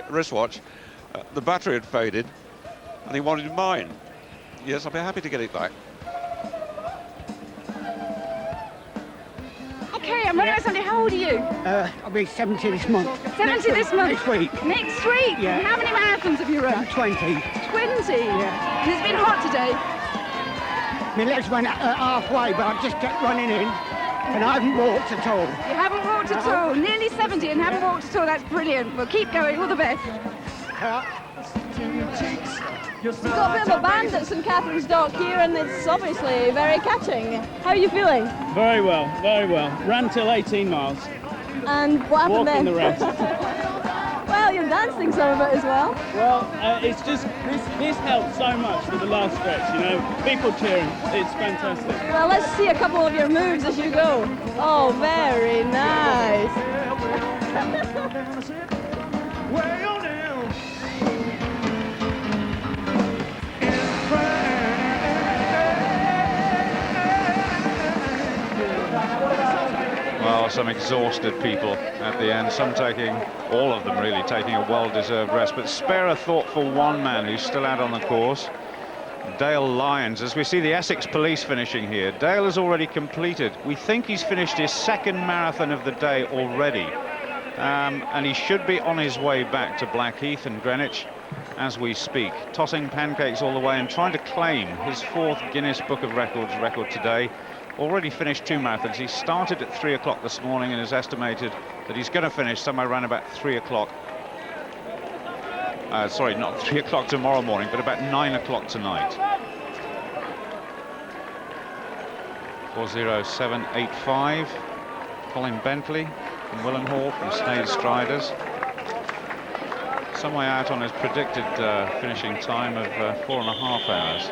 wristwatch, the battery had faded, and he wanted mine. Yes, I'll be happy to get it back. OK, I'm running with somebody. How old are you? I'll be 70 this month. 70 this month? Next week. Next week? Yeah. How many marathons have you run? 20. 20? Yeah. It's been hot today. My legs went halfway, but I just kept running in, and I haven't walked at all. You haven't walked at all? Nearly 70 and haven't walked at all. That's brilliant. Well, keep going. All the best. You've got a bit of a band at St Catherine's Dock here, and it's obviously very catching. How are you feeling? Very well, very well. Ran till 18 miles. And what happened then? Walking the rest. Well, you're dancing some of it as well. Well, it's just, this helped so much with the last stretch, you know. People cheering, it's fantastic. Well, let's see a couple of your moves as you go. Oh, very nice. Well, some exhausted people at the end, some taking, all of them really, taking a well-deserved rest. But spare a thought for one man who's still out on the course, Dale Lyons. As we see the Essex Police finishing here, Dale has already completed. We think he's finished his second marathon of the day already. And he should be on his way back to Blackheath and Greenwich as we speak, tossing pancakes all the way and trying to claim his 4th Guinness Book of Records record today. Already finished 2 marathons. He started at 3 o'clock this morning and has estimated that he's going to finish somewhere around about 3 o'clock. Sorry, not 3 o'clock tomorrow morning, but about 9 o'clock tonight. 4:07.85. Colin Bentley from Willenhall from Sneyd Striders. Some way out on his predicted finishing time of 4.5 hours.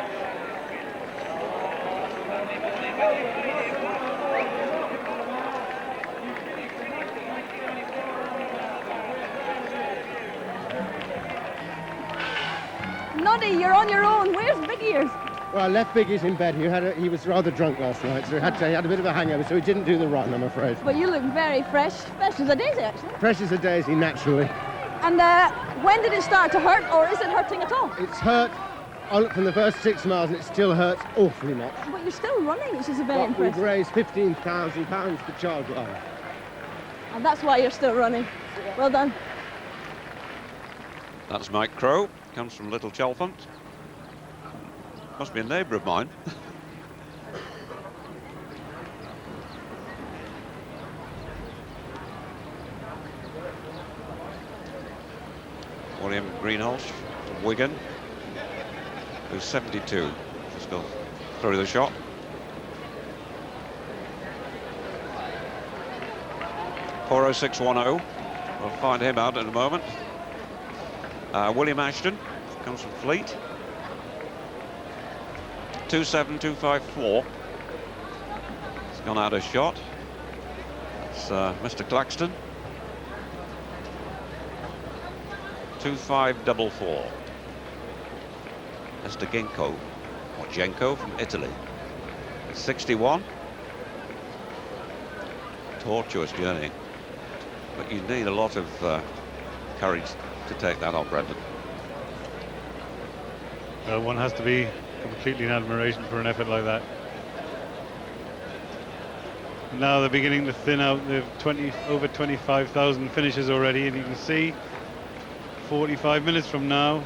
Noddy, you're on your own. Where's Big Ears? Well, I left Big Ears in bed. He was rather drunk last night, so he had a bit of a hangover, so he didn't do the run, I'm afraid. But you look very fresh. Fresh as a daisy, actually. Fresh as a daisy, naturally. And when did it start to hurt, or is it hurting at all? It's hurt from the first 6 miles, and it still hurts awfully much. But you're still running, which is very impressive. We've raised £15,000 for Childline. And that's why you're still running. Well done. That's Mike Crowe, comes from Little Chalfont. Must be a neighbour of mine. William Greenhalgh from Wigan, who's 72. Just go through the shot. .406.10. We'll find him out in a moment. William Ashton comes from Fleet. 27254. He's gone out of shot. It's Mr. Claxton. 2544. Mr. Genko, or Genko from Italy. It's 61. Tortuous journey, but you need a lot of courage to take that on, Brendan. Well, one has to be completely in admiration for an effort like that. Now they're beginning to thin out. They've over 25,000 finishes already, and you can see 45 minutes from now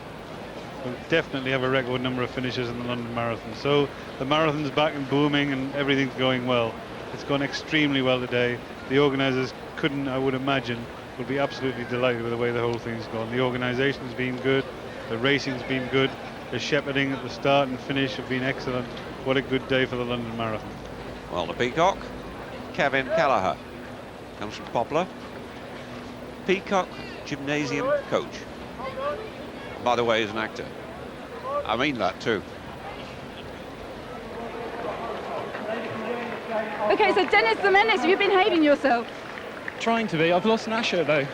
we'll definitely have a record number of finishes in the London Marathon. So the marathon's back and booming and everything's going well. It's gone extremely well today. The organisers couldn't, I would imagine, will be absolutely delighted with the way the whole thing's gone. The organisation's been good, the racing's been good, the shepherding at the start and finish have been excellent. What a good day for the London Marathon. Well, the Peacock, Kevin Kelleher, comes from Poplar. Peacock Gymnasium coach. By the way, he's an actor. I mean that too. Okay, so Dennis the Menace, have you been behaving yourself? Trying to be. I've lost an Asher though.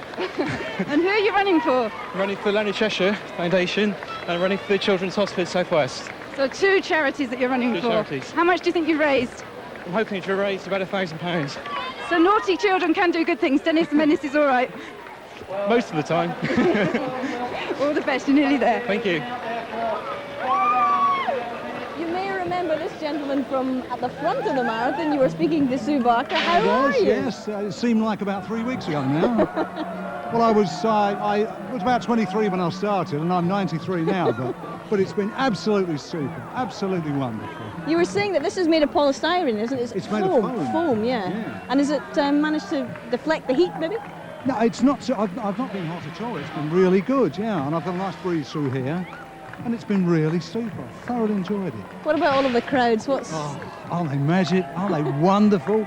And who are you running for? I'm running for the Lonely Cheshire Foundation and I'm running for the Children's Hospital South West. So 2 charities that you're running Two for. charities. How much do you think you've raised? I'm hoping to raise about £1,000. So naughty children can do good things. Dennis the Menace is all right. Most of the time. All the best, you're nearly there. Thank you. You may remember this gentleman from at the front of the marathon. You were speaking to Sue Barker. How are you? Yes, it seemed like about 3 weeks ago now. Well, I was about 23 when I started, and I'm 93 now, but it's been absolutely super, absolutely wonderful. You were saying that this is made of polystyrene, isn't it? It's made of foam. Foam, yeah. And has it managed to deflect the heat, maybe? No, it's not. I've not been hot at all. It's been really good, yeah. And I've got a nice breeze through here, and it's been really super. Thoroughly enjoyed it. What about all of the crowds? Aren't they magic? Aren't they wonderful?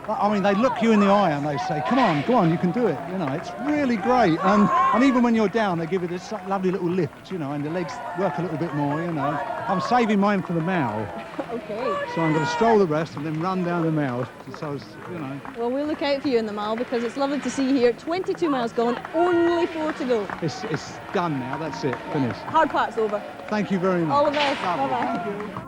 I mean, they look you in the eye and they say, "Come on, go on, you can do it." You know, it's really great. And even when you're down, they give you this lovely little lift, you know, and the legs work a little bit more. You know, I'm saving mine for the mile. Okay. So I'm going to stroll the rest and then run down the mile. So, you know. Well, we'll look out for you in the mile because it's lovely to see you here. 22 miles gone, only 4 to go. It's done now. That's it. Finished. Hard part's over. Thank you very much. All the best. Lovely. Bye-bye. Thank you.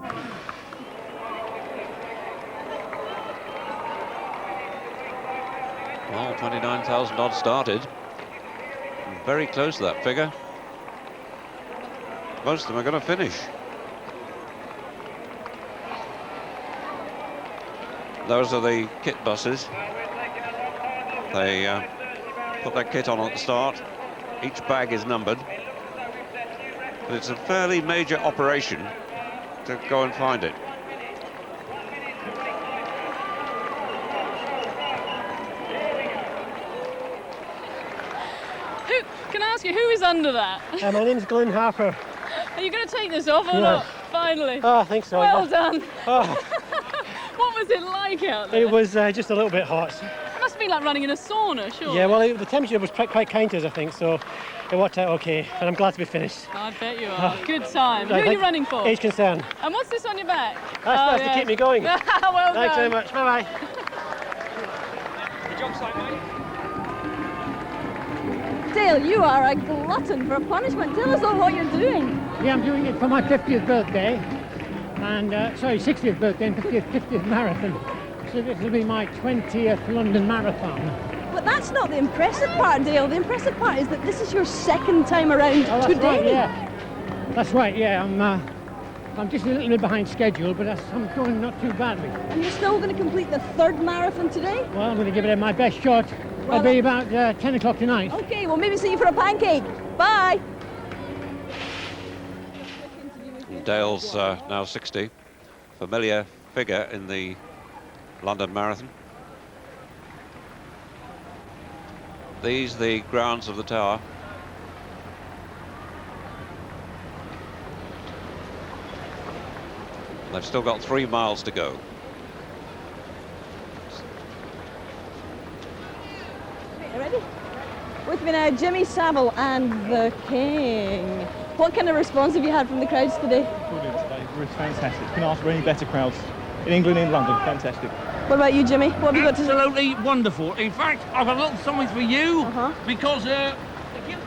Well, 29,000 odd started. Very close to that figure. Most of them are going to finish. Those are the kit buses. They put their kit on at the start. Each bag is numbered. But it's a fairly major operation to go and find it. Can I ask you, who is under that? My name's Glenn Harper. Are you going to take this off or Yeah. not? Finally. Oh, I think so. Well done. Oh, What was it like out there? it was just a little bit hot. It must have been like running in a sauna, sure. Yeah, well, the temperature was quite kind to us, I think, so it worked out okay, and I'm glad to be finished. I bet you are. Good time. Right, Who are you running for? Age Concern. And what's this on your back? That's to yes. keep me going. Well Thanks done. very much. Bye-bye. Dale, you are a glutton for punishment. Tell us all what you're doing. Yeah, I'm doing it for my 50th birthday, and 60th birthday and 50th marathon. So this will be my 20th London Marathon. But that's not the impressive part, Dale. The impressive part is that this is your second time around Oh, that's today. right, yeah. That's right, yeah. I'm just a little bit behind schedule, but I'm going not too badly. And you're still going to complete the 3rd marathon today? Well, I'm going to give it my best shot. Well, I'll be about 10 o'clock tonight. Okay, well maybe see you for a pancake. Bye. And Dale's now 60, familiar figure in the London Marathon. These the grounds of the tower. They've still got 3 miles to go. You ready? With me now, Jimmy Savile and the King. What kind of response have you had from the crowds today? Brilliant today. It's fantastic. Couldn't ask for any better crowds in England and in London. Fantastic. What about you, Jimmy? What have you got to say? Absolutely wonderful. In fact, I've got a little something for you because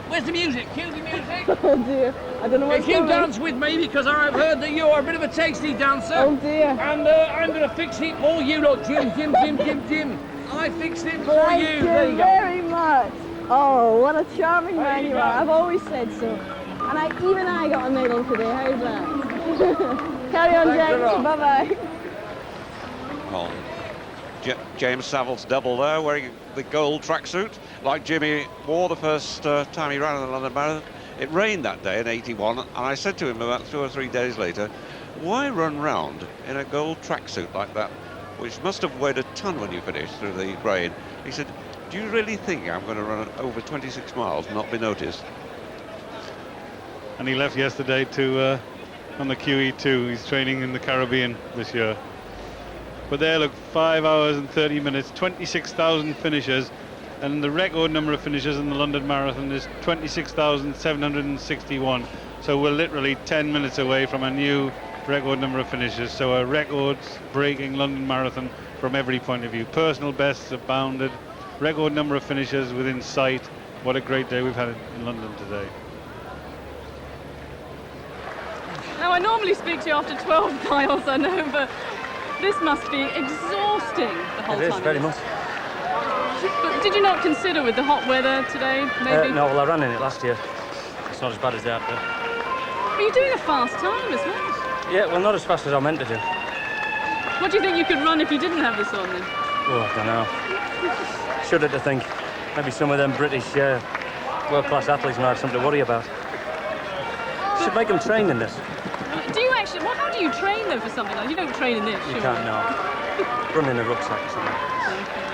where's the music? Cue the music. Oh dear, I don't know what's If you going on. dance with me, because I've heard that you're a bit of a tasty dancer. Oh dear. And I'm going to fix it for you, look, Jim. I fixed it for Thank you. you There you go. very much. Oh, what a charming man you are. I've always said so. And even I got a medal today. How's that? Carry on, Thanks a James. lot. Bye-bye. Oh, James Savile's double there, wearing the gold tracksuit, like Jimmy wore the first time he ran in the London Marathon. It rained that day in '81, and I said to him about 2 or 3 days later, why run round in a gold tracksuit like that, which must have weighed a ton when you finished through the rain? He said, do you really think I'm going to run over 26 miles and not be noticed? And he left yesterday to on the QE2. He's training in the Caribbean this year. But there, look, 5 hours and 30 minutes, 26,000 finishers, and the record number of finishers in the London Marathon is 26,761. So we're literally 10 minutes away from a new record number of finishers. So a records-breaking London Marathon from every point of view. Personal bests are bounded, record number of finishers within sight. What a great day we've had in London today. Now, I normally speak to you after 12 miles, I know, but this must be exhausting the whole time. It is, very much. But did you not consider with the hot weather today, maybe? No, well, I ran in it last year. It's not as bad as that, but... But you're doing a fast time as well. Yeah, well, not as fast as I meant to do. What do you think you could run if you didn't have this on then? Oh, I don't know. Shudder to think. Maybe some of them British world-class athletes might have something to worry about. Should make them train in this. Do you actually, well, how do you train though for something like, you don't train in this, You surely? can't, no. Run in a rucksack or something.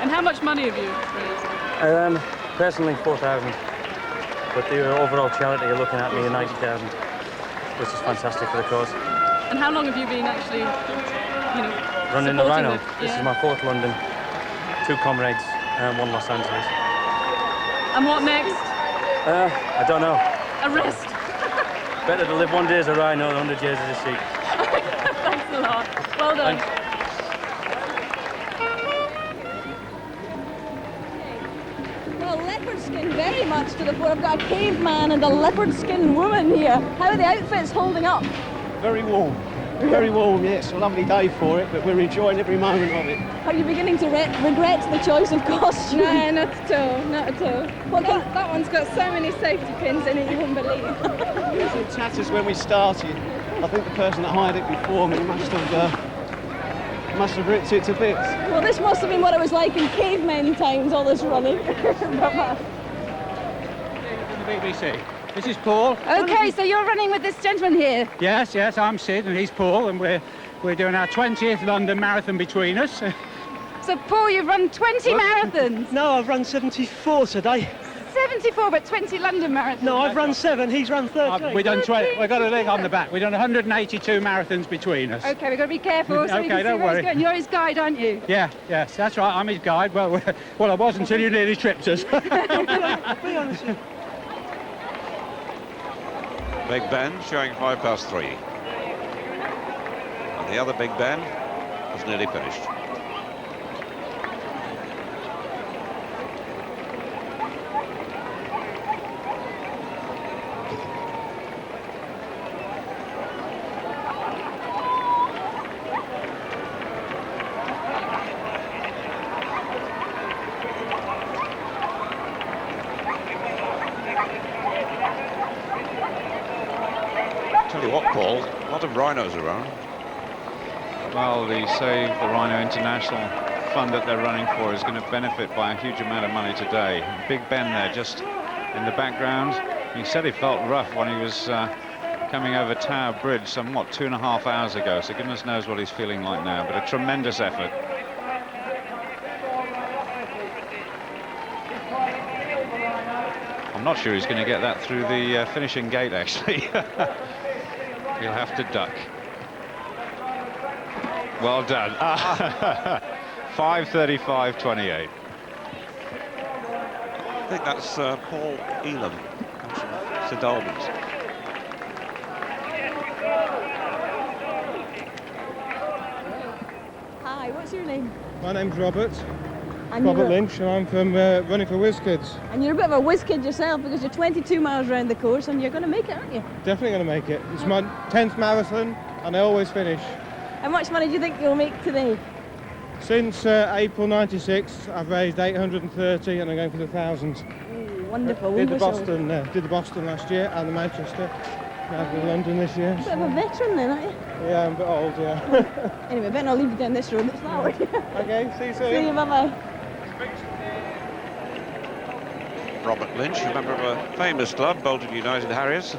And how much money have you raised? Personally, 4,000. But the overall charity you're looking at near 90,000, which is fantastic for the cause. And how long have you been actually, Running the supporting Rhino. it? This Yeah. is my 4th London, 2 comrades, and 1 Los Angeles. And what next? I don't know. A rest. Better to live 1 day as a Rhino than 100 years as a sheep. Thanks a lot. Well done. Thanks. Well, leopard skin very much to the fore. I've got a caveman and a leopard skin woman here. How are the outfits holding up? Very warm. Very warm, yeah. It's a lovely day for it, but we're enjoying every moment of it. Are you beginning to regret the choice of costume? No, not at all, not at all. That one's got so many safety pins in it you wouldn't believe. It was in tatters when we started. I think the person that hired it before me must have ripped it to bits. Well, this must have been what it was like in cavemen times, all this running. The BBC. This is Paul. Okay, so you're running with this gentleman here. Yes, I'm Sid and he's Paul, and we're doing our 20th London Marathon between us. So, Paul, you've run 20 marathons. No, I've run 74 today. 74, but 20 London marathons. No, I've run 7. He's run 13. We've done 20. We've got a leg on the back. We've done 182 marathons between us. Okay, we've got to be careful. So Okay, we can see don't where he's worry. going. You're his guide, aren't you? Yes, that's right. I'm his guide. Well, I was until you nearly tripped us. Be honest. Big Ben showing 3:05. And the other Big Ben has nearly finished. Tell you what, Paul, a lot of rhinos around. Well, the Save the Rhino International fund that they're running for is going to benefit by a huge amount of money today. Big Ben there just in the background. He said he felt rough when he was coming over Tower Bridge some, what, 2.5 hours ago, so goodness knows what he's feeling like now, but a tremendous effort. I'm not sure he's going to get that through the finishing gate, actually. He'll have to duck. Well done. 5:35.28. I think that's Paul Elam, comes from St Albans. Hi, what's your name? My name's Robert. And Robert you're- Lynch, and I'm from running for WizKids. And you're a bit of a whiz kid yourself because you're 22 miles around the course and you're going to make it, aren't you? Definitely going to make it. It's my 10th marathon, and I always finish. How much money do you think you'll make today? Since April '96, I've raised 830, and I'm going for the 1,000. Wonderful. Did the wonderful. Boston last year and the Manchester. Now for London this year. A bit of a veteran then, aren't you? Yeah, I'm a bit old, yeah. Anyway, better not leave you down this road. It's that way. Okay, see you soon. See you, bye-bye. Robert Lynch, a member of a famous club, Bolton United Harriers.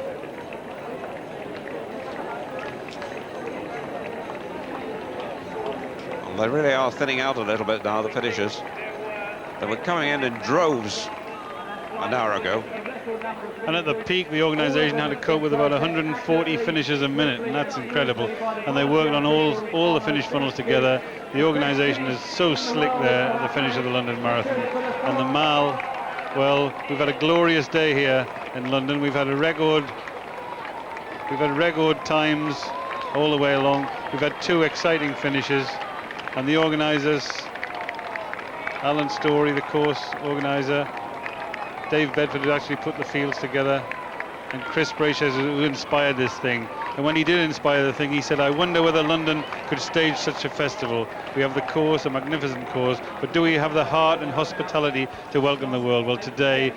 Well, they really are thinning out a little bit now, the finishers. They were coming in droves an hour ago. And at the peak, the organisation had to cope with about 140 finishes a minute, and that's incredible. And they worked on all the finish funnels together. The organisation is so slick there at the finish of the London Marathon. And the mile, well, we've had a glorious day here in London. We've had record times all the way along. We've had 2 exciting finishes, and the organisers, Alan Story, the course organiser, Dave Bedford, who actually put the fields together, and Chris Bracious, who inspired this thing. And when he did inspire the thing, he said, I wonder whether London could stage such a festival. We have the course, a magnificent course, but do we have the heart and hospitality to welcome the world? Well, today,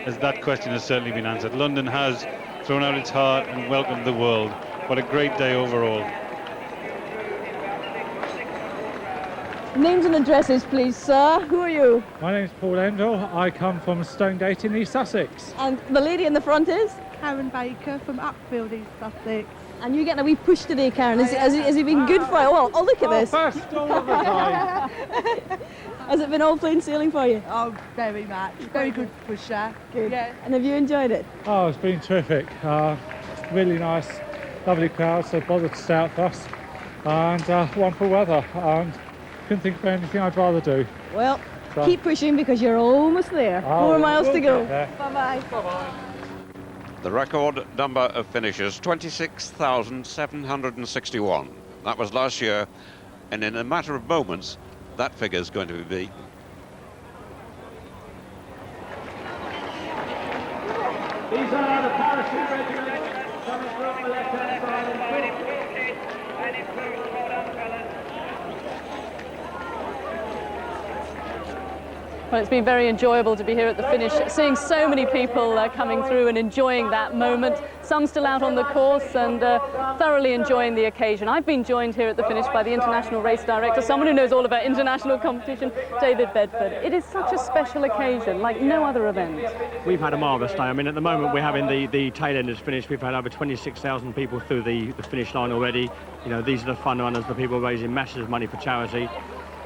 as that question has certainly been answered, London has thrown out its heart and welcomed the world. What a great day overall. Names and addresses, please, sir. Who are you? My name's Paul Endell. I come from Stonegate in East Sussex. And the lady in the front is? Karen Baker from Upfield, East Sussex. And you're getting a wee push today, Karen. Has he been good for you? Well, oh, look at this. First all of the time. Has it been all plain sailing for you? Oh, very much. Very good pusher. Good. Yeah. And have you enjoyed it? Oh, it's been terrific. Really nice, lovely crowds. They bothered to stay out for us. And wonderful weather. Couldn't think of anything I'd rather do. Well, So- keep pushing because you're almost there. 4 miles to go. Yeah. Bye-bye. Bye-bye. The record number of finishers, 26,761. That was last year, and in a matter of moments, that figure is going to be beaten. These are the parachute regiments coming from the left-hand side and Well, it's been very enjoyable to be here at the finish, seeing so many people coming through and enjoying that moment. Some still out on the course and thoroughly enjoying the occasion. I've been joined here at the finish by the International Race Director, someone who knows all about international competition, David Bedford. It is such a special occasion, like no other event. We've had a marvellous day. I mean, at the moment we're having the tail enders finish. We've had over 26,000 people through the finish line already. You know, these are the fun runners, the people raising masses of money for charity.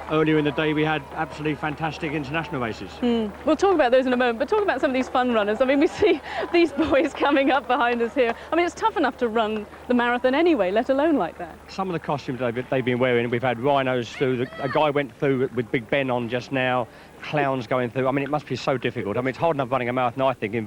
Earlier in the day we had absolutely fantastic international races. We'll talk about those in a moment, but talk about some of these fun runners. I mean, we see these boys coming up behind us here. I mean, it's tough enough to run the marathon anyway, let alone like that. Some of the costumes they've been wearing, we've had rhinos through, a guy went through with Big Ben on just now, clowns going through. I mean, it must be so difficult. I mean, it's hard enough running a marathon, I think, in